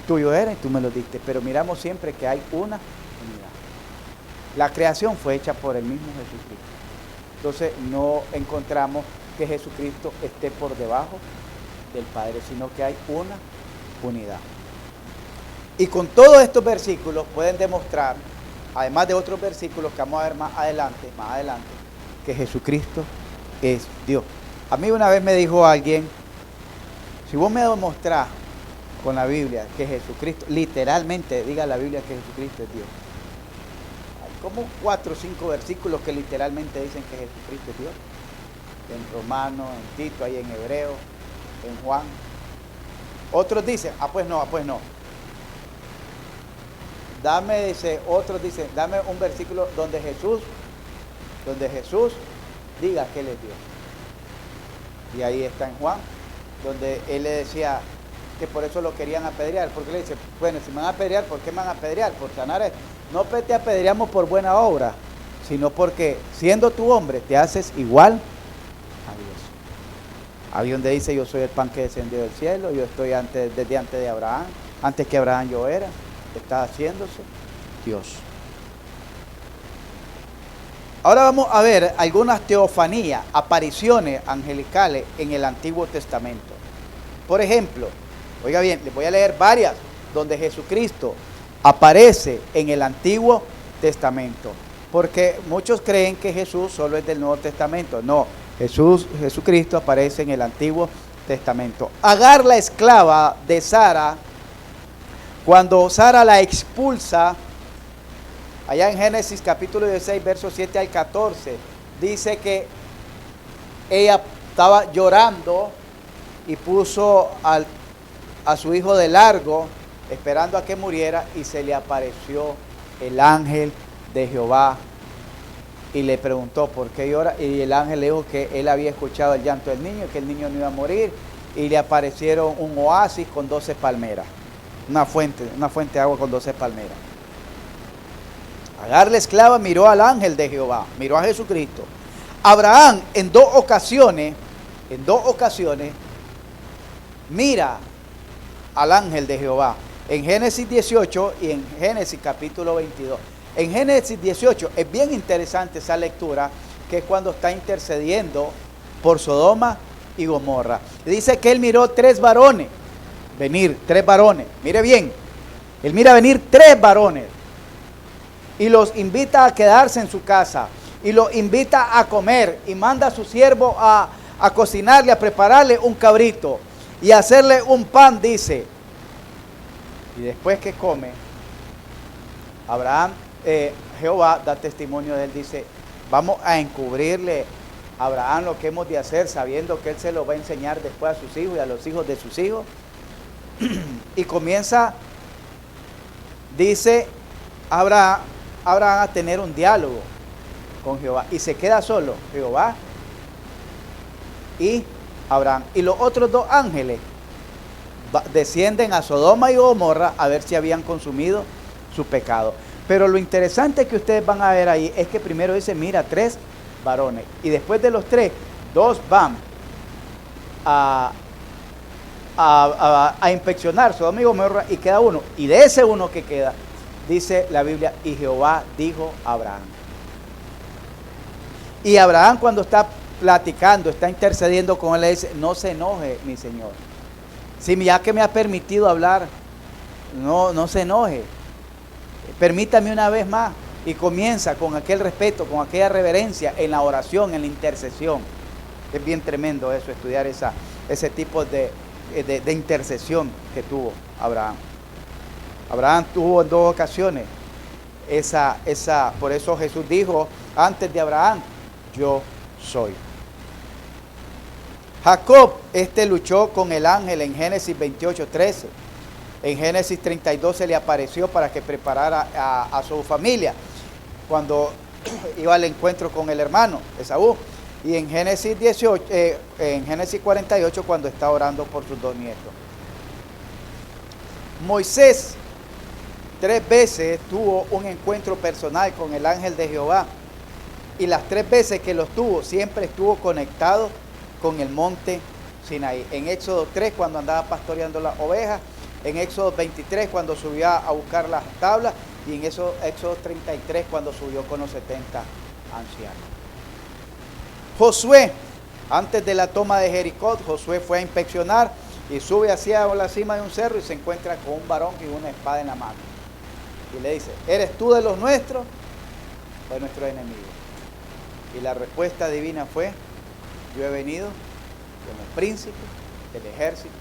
Tuyo era y tú me lo diste, pero miramos siempre que hay una unidad. La creación fue hecha por el mismo Jesucristo. Entonces no encontramos que Jesucristo esté por debajo del Padre, sino que hay una unidad. Y con todos estos versículos pueden demostrar, además de otros versículos que vamos a ver más adelante, que Jesucristo es Dios. A mí una vez me dijo alguien, si vos me demostrás con la Biblia que Jesucristo, literalmente diga la Biblia que Jesucristo es Dios. Hay como 4 o 5 versículos que literalmente dicen que Jesucristo es Dios. En Romanos, en Tito, ahí en Hebreo, en Juan. Otros dicen, pues no. Otros dicen, dame un versículo donde Jesús diga que Él es Dios. Y ahí está en Juan, donde Él le decía que por eso lo querían apedrear, porque le dice, bueno, si me van a apedrear, ¿por qué me van a apedrear? Por sanar esto. No te apedreamos por buena obra, sino porque siendo tu hombre te haces igual a Dios. Ahí donde dice, yo soy el pan que descendió del cielo, yo estoy desde antes de Abraham, antes que Abraham yo era, está haciéndose Dios. Ahora vamos a ver algunas teofanías, apariciones angelicales en el Antiguo Testamento. Por ejemplo, oiga bien, les voy a leer varias donde Jesucristo aparece en el Antiguo Testamento. Porque muchos creen que Jesús solo es del Nuevo Testamento. No, Jesucristo aparece en el Antiguo Testamento. Agar, la esclava de Sara, cuando Sara la expulsa, allá en Génesis capítulo 16, versos 7 al 14, dice que ella estaba llorando y puso a su hijo de largo, esperando a que muriera, y se le apareció el ángel de Jehová y le preguntó por qué llora, y el ángel le dijo que él había escuchado el llanto del niño, que el niño no iba a morir, y le aparecieron un oasis con 12 palmeras, una fuente de agua con 12 palmeras. Agar, la esclava, miró al ángel de Jehová, miró a Jesucristo. Abraham en dos ocasiones, mira al ángel de Jehová, en Génesis 18 y en Génesis capítulo 22. En Génesis 18 es bien interesante esa lectura, que es cuando está intercediendo por Sodoma y Gomorra. Dice que él miró tres varones, mire bien, él mira venir tres varones y los invita a quedarse en su casa y los invita a comer y manda a su siervo a cocinarle, a prepararle un cabrito y a hacerle un pan, dice. Y después que come, Jehová da testimonio de él, dice, vamos a encubrirle a Abraham lo que hemos de hacer, sabiendo que él se lo va a enseñar después a sus hijos y a los hijos de sus hijos. Y comienza, dice Abraham a tener un diálogo con Jehová, y se queda solo Jehová y Abraham. Y los otros dos ángeles descienden a Sodoma y Gomorra a ver si habían consumido su pecado. Pero lo interesante que ustedes van a ver ahí es que primero dice, mira, tres varones, y después de los tres, dos van a inspeccionar Sodoma y Gomorra, y queda uno, y de ese uno que queda, dice la Biblia, y Jehová dijo a Abraham. Y Abraham, cuando está platicando, está intercediendo con él, le dice, no se enoje, mi Señor. Si ya que me ha permitido hablar, no se enoje. Permítame una vez más. Y comienza con aquel respeto, con aquella reverencia en la oración, en la intercesión. Es bien tremendo eso, estudiar ese tipo de intercesión que tuvo Abraham. Abraham tuvo en dos ocasiones por eso Jesús dijo antes de Abraham, yo soy. Jacob, luchó con el ángel en Génesis 28:13. En Génesis 32 se le apareció para que preparara a su familia cuando iba al encuentro con el hermano Esaú. Y en Génesis 48 cuando está orando por sus dos nietos. Moisés 3 veces tuvo un encuentro personal con el ángel de Jehová, y las 3 veces que los tuvo siempre estuvo conectado con el monte Sinaí. En Éxodo 3 cuando andaba pastoreando las ovejas, en Éxodo 23 cuando subió a buscar las tablas, y en Éxodo 33 cuando subió con los 70 ancianos. Josué, antes de la toma de Jericó, Josué fue a inspeccionar y sube hacia la cima de un cerro y se encuentra con un varón y una espada en la mano. Y le dice, ¿eres tú de los nuestros o de nuestros enemigos? Y la respuesta divina fue, yo he venido con los príncipes del ejército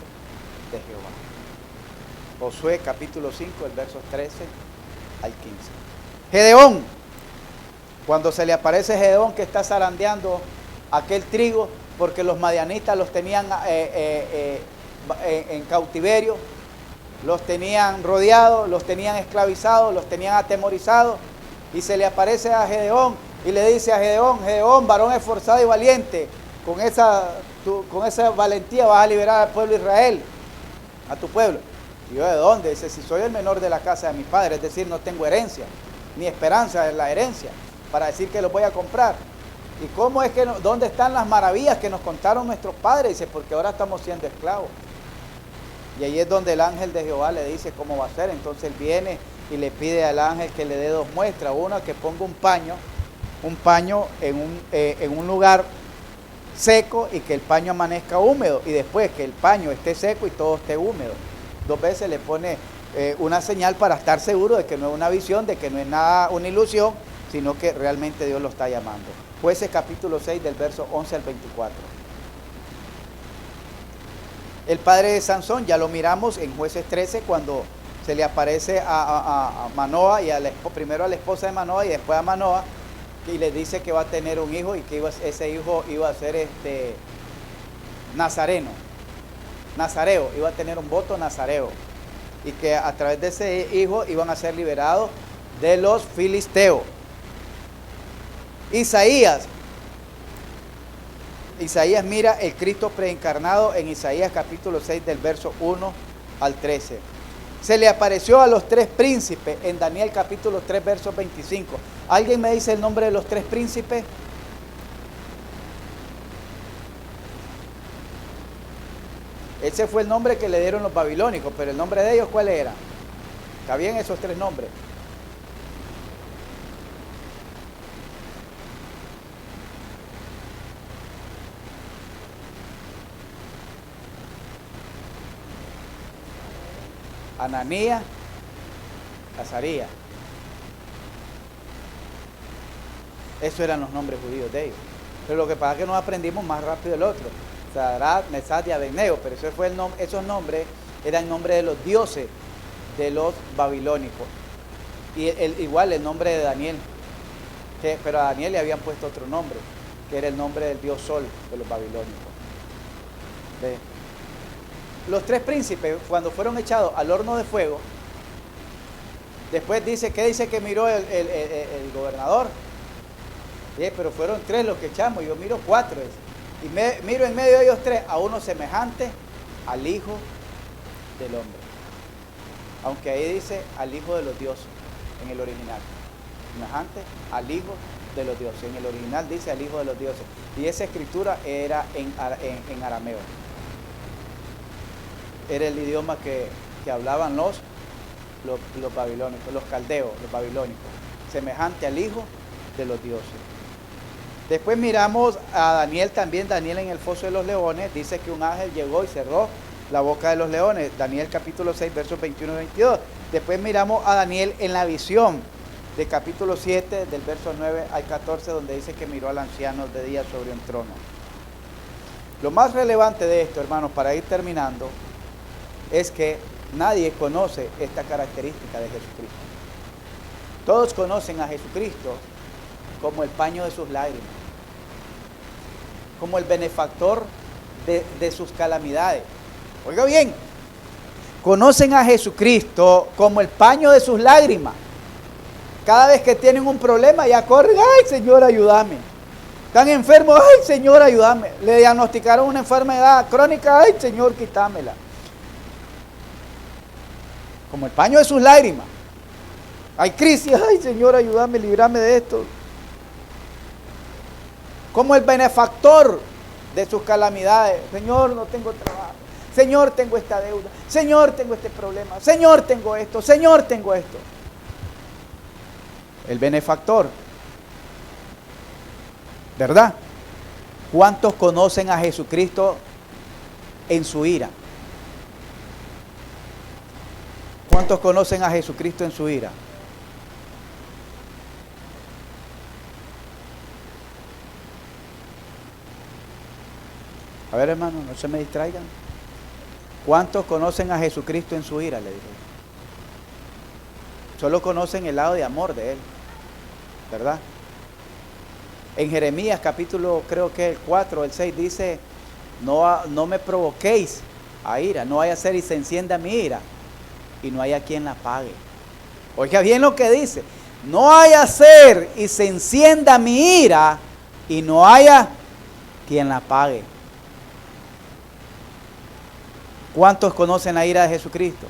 de Jehová. Josué capítulo 5, el versos 13 al 15. Gedeón, cuando se le aparece Gedeón que está zarandeando aquel trigo, porque los madianitas los tenían en cautiverio, los tenían rodeados, los tenían esclavizados, los tenían atemorizados, y se le aparece a Gedeón y le dice a Gedeón, Gedeón, varón esforzado y valiente, con esa valentía vas a liberar al pueblo de Israel, a tu pueblo. ¿Y yo de dónde? Dice, si soy el menor de la casa de mi padre, es decir, no tengo herencia, ni esperanza de la herencia, para decir que lo voy a comprar. ¿Y cómo es que, dónde están las maravillas que nos contaron nuestros padres? Dice, porque ahora estamos siendo esclavos. Y ahí es donde el ángel de Jehová le dice cómo va a ser. Entonces él viene y le pide al ángel que le dé 2 muestras. Una, que ponga un paño un paño en un lugar seco y que el paño amanezca húmedo, y después que el paño esté seco y todo esté húmedo. 2 veces le pone una señal para estar seguro de que no es una visión, de que no es nada una ilusión, sino que realmente Dios lo está llamando. Jueces capítulo 6 del verso 11 al 24. El padre de Sansón ya lo miramos en Jueces 13 cuando se le aparece a Manoa y primero a la esposa de Manoa y después a Manoa, y le dice que va a tener un hijo y que ese hijo iba a ser nazareo, iba a tener un voto nazareo, y que a través de ese hijo iban a ser liberados de los filisteos. Isaías mira el Cristo preencarnado en Isaías capítulo 6 del verso 1 al 13. Se le apareció a los 3 príncipes en Daniel capítulo 3 verso 25. ¿Alguien me dice el nombre de los 3 príncipes? Ese fue el nombre que le dieron los babilónicos, pero el nombre de ellos, ¿cuál era? ¿Está bien esos 3 nombres? Ananías, Azarías. Esos eran los nombres judíos de ellos. Pero lo que pasa es que nos aprendimos más rápido el otro. Sadrach, Mesach y Abednego, pero esos nombres eran nombres de los dioses de los babilónicos. Y igual el nombre de Daniel, pero a Daniel le habían puesto otro nombre, que era el nombre del dios Sol de los babilónicos. ¿Ve? Los 3 príncipes, cuando fueron echados al horno de fuego, después ¿qué dice que miró el gobernador? Pero fueron 3 los que echamos, yo miro 4. Y miro en medio de ellos 3 a uno semejante al Hijo del Hombre. Aunque ahí dice al Hijo de los dioses, en el original. Semejante al Hijo de los dioses. En el original dice al Hijo de los dioses. Y esa escritura era en arameo. Era el idioma que hablaban los babilónicos, los caldeos, los babilónicos. Semejante al Hijo de los dioses. Después miramos a Daniel también. Daniel en el foso de los leones. Dice que un ángel llegó y cerró la boca de los leones. Daniel capítulo 6, versos 21 y 22. Después miramos a Daniel en la visión de capítulo 7, del verso 9 al 14, donde dice que miró al anciano de día sobre un trono. Lo más relevante de esto, hermanos, para ir terminando, es que nadie conoce esta característica de Jesucristo. Todos conocen a Jesucristo como el paño de sus lágrimas, como el benefactor de sus calamidades. Oiga bien, conocen a Jesucristo como el paño de sus lágrimas. Cada vez que tienen un problema ya corren, ¡ay, Señor, ayúdame! Están enfermos, ¡ay, Señor, ayúdame! Le diagnosticaron una enfermedad crónica, ¡ay, Señor, quítamela! Como el paño de sus lágrimas. Hay crisis, ¡ay, Señor, ayúdame, líbrame de esto! Como el benefactor de sus calamidades. Señor, no tengo trabajo. Señor, tengo esta deuda. Señor, tengo este problema. Señor, tengo esto. Señor, tengo esto. El benefactor. ¿Verdad? ¿Cuántos conocen a Jesucristo en su ira? ¿Cuántos conocen a Jesucristo en su ira? A ver, hermano, no se me distraigan. ¿Cuántos conocen a Jesucristo en su ira? Le dije. Solo conocen el lado de amor de Él, ¿verdad? En Jeremías capítulo, creo que el 4 o el 6 dice, no me provoquéis a ira, no vaya a ser y se encienda mi ira, y no haya quien la pague. Oiga bien lo que dice, no haya a ser y se encienda mi ira, y no haya quien la pague. ¿Cuántos conocen la ira de Jesucristo?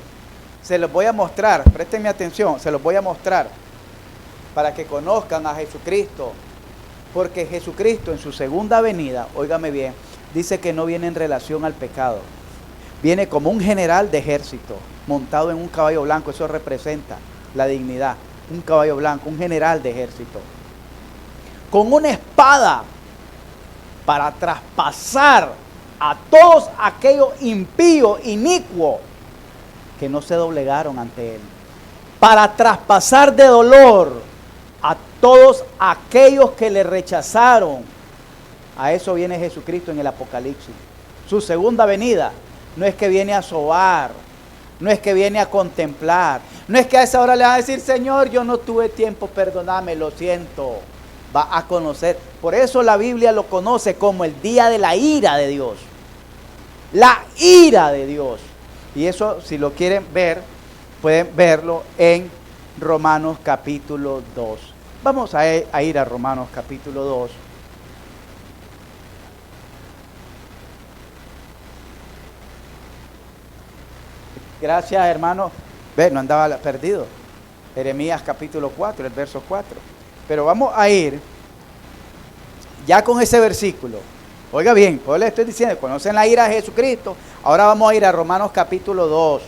Se los voy a mostrar, préstenme atención, se los voy a mostrar para que conozcan a Jesucristo, porque Jesucristo en su segunda venida, óigame bien, dice que no viene en relación al pecado, viene como un general de ejército, montado en un caballo blanco. Eso representa la dignidad, un caballo blanco, un general de ejército, con una espada para traspasar a todos aquellos impíos, inicuos, que no se doblegaron ante Él. Para traspasar de dolor a todos aquellos que le rechazaron. A eso viene Jesucristo en el Apocalipsis. Su segunda venida no es que viene a sobar, no es que viene a contemplar, no es que a esa hora le va a decir, Señor, yo no tuve tiempo, perdóname, lo siento. Va a conocer. Por eso la Biblia lo conoce como el día de la ira de Dios. La ira de Dios. Y eso, si lo quieren ver, pueden verlo en Romanos capítulo 2. Vamos a ir a Romanos capítulo 2. Gracias, hermano. Ve, no andaba perdido. Jeremías capítulo 4, el verso 4. Pero vamos a ir ya con ese versículo. Oiga bien, pues le estoy diciendo, conocen la ira de Jesucristo. Ahora vamos a ir a Romanos capítulo 2.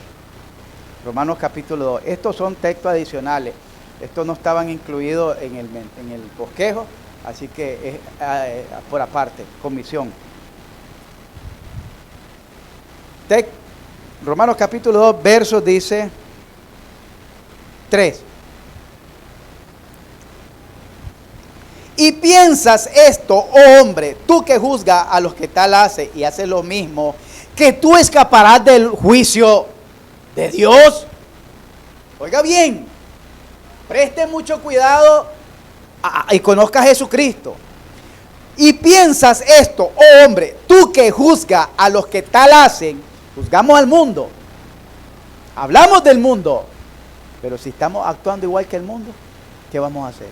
Romanos capítulo 2. Estos son textos adicionales. Estos no estaban incluidos en el bosquejo, así que es por aparte, comisión. Romanos capítulo 2, versos dice 3. Y piensas esto, oh hombre, tú que juzgas a los que tal hace y haces lo mismo, que tú escaparás del juicio de Dios. Oiga bien, preste mucho cuidado y conozca a Jesucristo. Y piensas esto, oh hombre, tú que juzgas a los que tal hacen, juzgamos al mundo, hablamos del mundo, pero si estamos actuando igual que el mundo, ¿qué vamos a hacer?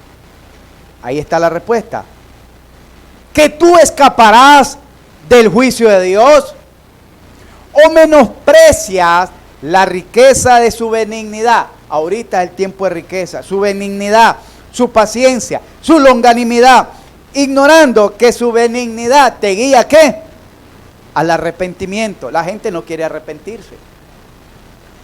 Ahí está la respuesta. ¿Que tú escaparás del juicio de Dios? ¿O menosprecias la riqueza de su benignidad? Ahorita es el tiempo de riqueza. Su benignidad, su paciencia, su longanimidad. Ignorando que su benignidad te guía ¿a qué? Al arrepentimiento. La gente no quiere arrepentirse.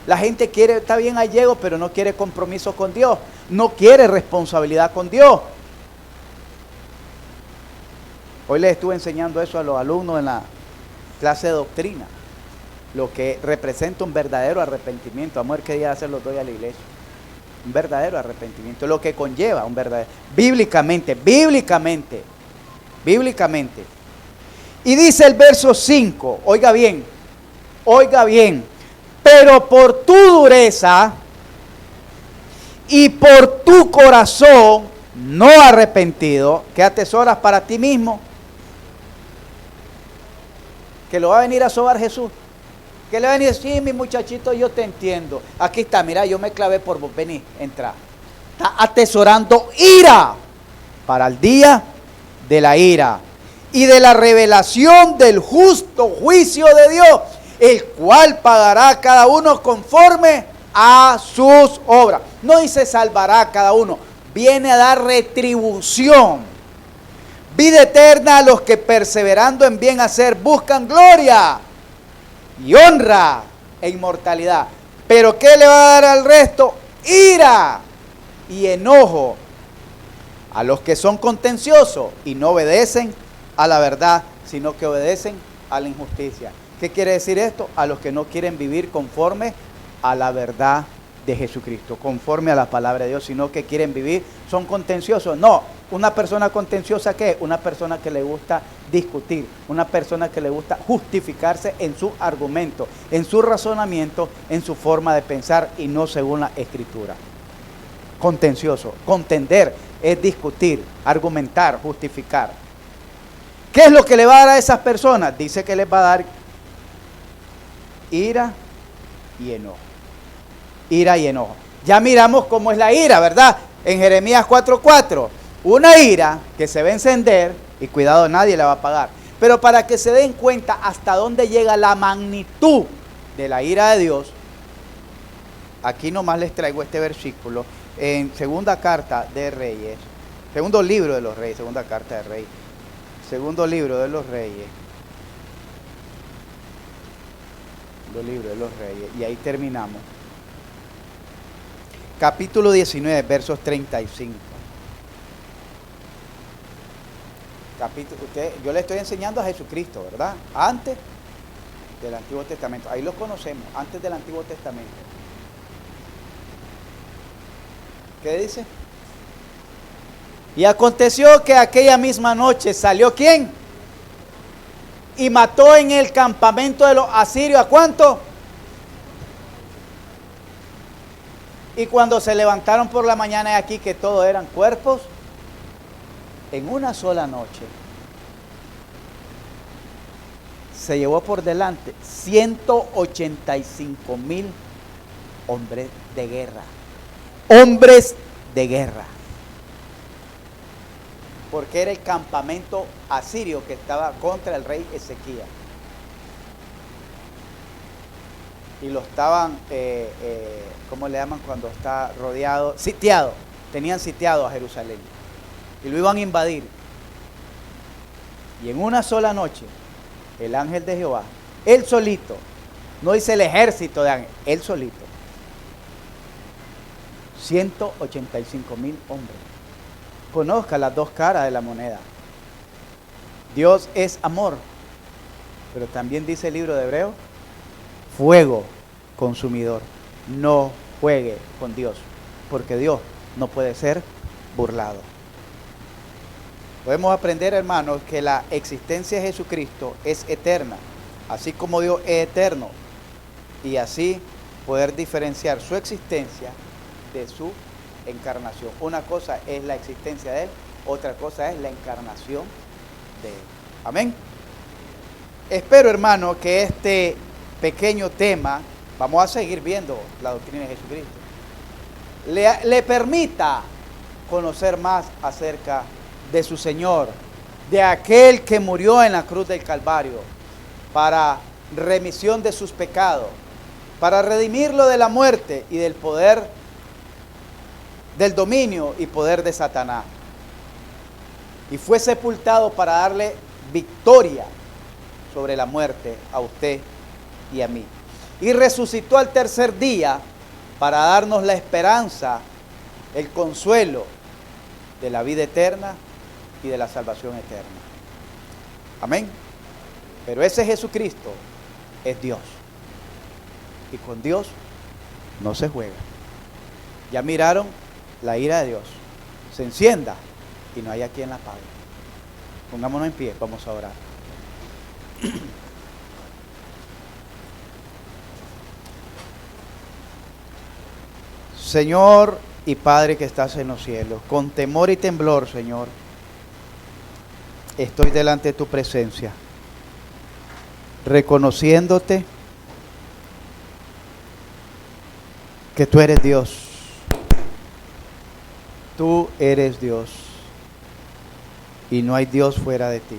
La gente quiere, está bien, ahí llego, pero no quiere compromiso con Dios. No quiere responsabilidad con Dios. Hoy les estuve enseñando eso a los alumnos en la clase de doctrina. Lo que representa un verdadero arrepentimiento. Vamos a ver qué día se los doy a la iglesia. Un verdadero arrepentimiento. Lo que conlleva un verdadero. Bíblicamente. Y dice el verso 5. Oiga bien. Pero por tu dureza y por tu corazón no arrepentido, ¿qué atesoras para ti mismo? Que lo va a venir a sobar Jesús. Que le va a venir, sí, mi muchachito, yo te entiendo. Aquí está, mira, yo me clavé por vos, vení, entra. Está atesorando ira para el día de la ira y de la revelación del justo juicio de Dios, el cual pagará a cada uno conforme a sus obras. No dice salvará a cada uno, viene a dar retribución. Vida eterna a los que perseverando en bien hacer buscan gloria y honra e inmortalidad. Pero ¿qué le va a dar al resto? Ira y enojo a los que son contenciosos y no obedecen a la verdad, sino que obedecen a la injusticia. ¿Qué quiere decir esto? A los que no quieren vivir conforme a la verdad de Jesucristo, conforme a la palabra de Dios, sino que quieren vivir, son contenciosos. No, una persona contenciosa, ¿qué? Una persona que le gusta discutir, una persona que le gusta justificarse en su argumento, en su razonamiento, en su forma de pensar y no según la Escritura. Contencioso, contender es discutir, argumentar, justificar. ¿Qué es lo que le va a dar a esas personas? Dice que les va a dar ira y enojo. Ira y enojo. Ya miramos cómo es la ira, ¿verdad? En Jeremías 4:4. Una ira que se va a encender y cuidado, nadie la va a apagar. Pero para que se den cuenta hasta dónde llega la magnitud de la ira de Dios, aquí nomás les traigo este versículo en segunda carta de Reyes, segundo libro de los Reyes, segunda carta de Reyes, segundo libro de los Reyes, y ahí terminamos. Capítulo 19, versos 35. yo le estoy enseñando a Jesucristo, ¿verdad? Antes del Antiguo Testamento. Ahí lo conocemos, antes del Antiguo Testamento. ¿Qué dice? Y aconteció que aquella misma noche salió ¿quién? Y mató en el campamento de los asirios, ¿a cuánto? Y cuando se levantaron por la mañana, aquí que todos eran cuerpos, en una sola noche se llevó por delante 185,000 hombres de guerra. Hombres de guerra. Porque era el campamento asirio que estaba contra el rey Ezequías. Y lo estaban, ¿cómo le llaman cuando está rodeado? Sitiado. Tenían sitiado a Jerusalén. Y lo iban a invadir. Y en una sola noche, el ángel de Jehová, él solito, no dice el ejército de ángeles, él solito, 185,000 hombres. Conozca las dos caras de la moneda. Dios es amor, pero también dice el libro de Hebreos, fuego consumidor. No juegue con Dios, porque Dios no puede ser burlado. Podemos aprender, hermanos, que la existencia de Jesucristo es eterna, así como Dios es eterno, y así poder diferenciar su existencia de su encarnación. Una cosa es la existencia de Él, otra cosa es la encarnación de Él. Amén. Espero, hermano, que este pequeño tema, vamos a seguir viendo la doctrina de Jesucristo, le permita conocer más acerca de su Señor, de aquel que murió en la cruz del Calvario para remisión de sus pecados, para redimirlo de la muerte y del poder, del dominio y poder de Satanás. Y fue sepultado para darle victoria sobre la muerte a usted y a mí. Y resucitó al tercer día para darnos la esperanza, el consuelo de la vida eterna y de la salvación eterna. Amén. Pero ese Jesucristo es Dios. Y con Dios no se juega. Ya miraron la ira de Dios. Se encienda y no hay quien la apague. Pongámonos en pie, vamos a orar. Señor y Padre que estás en los cielos, con temor y temblor, Señor, estoy delante de tu presencia, reconociéndote que tú eres Dios. Tú eres Dios y no hay Dios fuera de ti.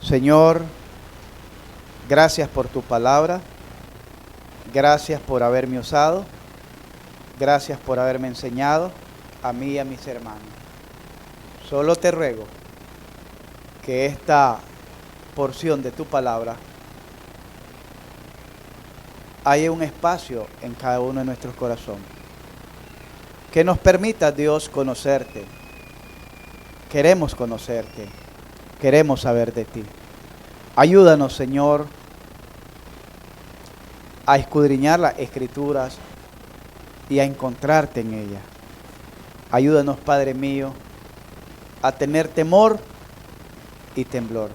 Señor, gracias por tu palabra, gracias por haberme usado, gracias por haberme enseñado a mí y a mis hermanos. Solo te ruego que esta porción de tu palabra haya un espacio en cada uno de nuestros corazones. Que nos permita, Dios, conocerte. Queremos conocerte. Queremos saber de ti. Ayúdanos, Señor, a escudriñar las Escrituras y a encontrarte en ellas. Ayúdanos, Padre mío, a tener temor y temblor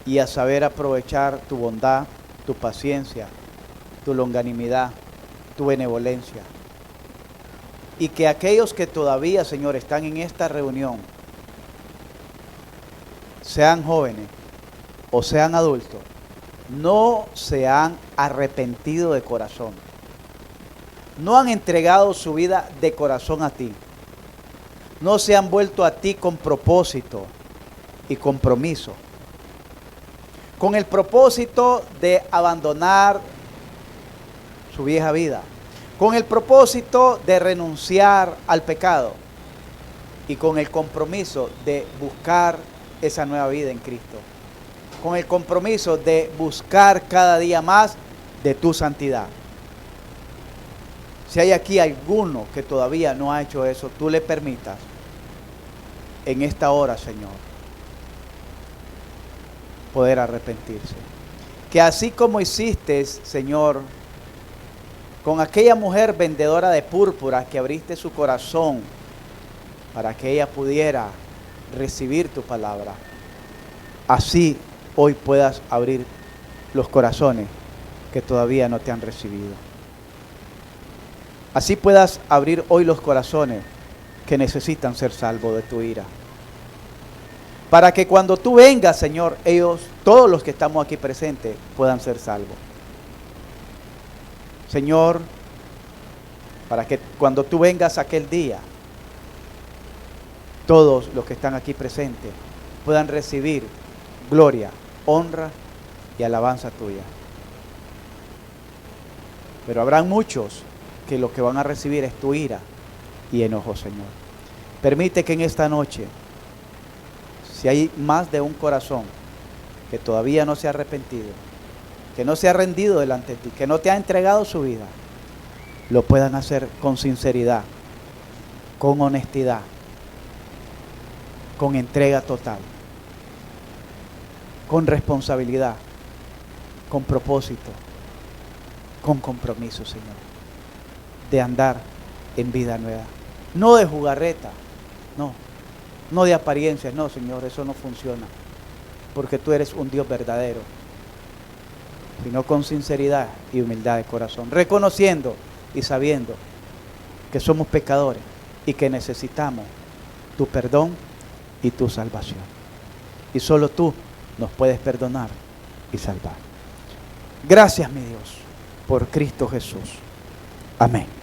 y a saber aprovechar tu bondad, tu paciencia, tu longanimidad, tu benevolencia. Y que aquellos que todavía, Señor, están en esta reunión, sean jóvenes o sean adultos, no se han arrepentido de corazón. No han entregado su vida de corazón a ti. No se han vuelto a ti con propósito y compromiso. Con el propósito de abandonar su vieja vida. Con el propósito de renunciar al pecado. Y con el compromiso de buscar esa nueva vida en Cristo. Con el compromiso de buscar cada día más de tu santidad. Si hay aquí alguno que todavía no ha hecho eso, tú le permitas en esta hora, Señor, poder arrepentirse. Que así como hiciste, Señor, con aquella mujer vendedora de púrpura, que abriste su corazón para que ella pudiera recibir tu palabra, así hoy puedas abrir los corazones que todavía no te han recibido. Así puedas abrir hoy los corazones que necesitan ser salvos de tu ira. Para que cuando tú vengas, Señor, ellos, todos los que estamos aquí presentes, puedan ser salvos. Señor, para que cuando tú vengas aquel día, todos los que están aquí presentes puedan recibir gloria, honra y alabanza tuya. Pero habrán muchos que lo que van a recibir es tu ira y enojo, Señor. Permite que en esta noche, si hay más de un corazón que todavía no se ha arrepentido, que no se ha rendido delante de ti, que no te ha entregado su vida, lo puedan hacer con sinceridad, con honestidad, con entrega total, con responsabilidad, con propósito, con compromiso, Señor, de andar en vida nueva. No de jugarreta, no de apariencias, no, Señor, eso no funciona, porque tú eres un Dios verdadero, sino con sinceridad y humildad de corazón, reconociendo y sabiendo que somos pecadores y que necesitamos tu perdón y tu salvación. Y solo tú nos puedes perdonar y salvar. Gracias, mi Dios, por Cristo Jesús. Amén.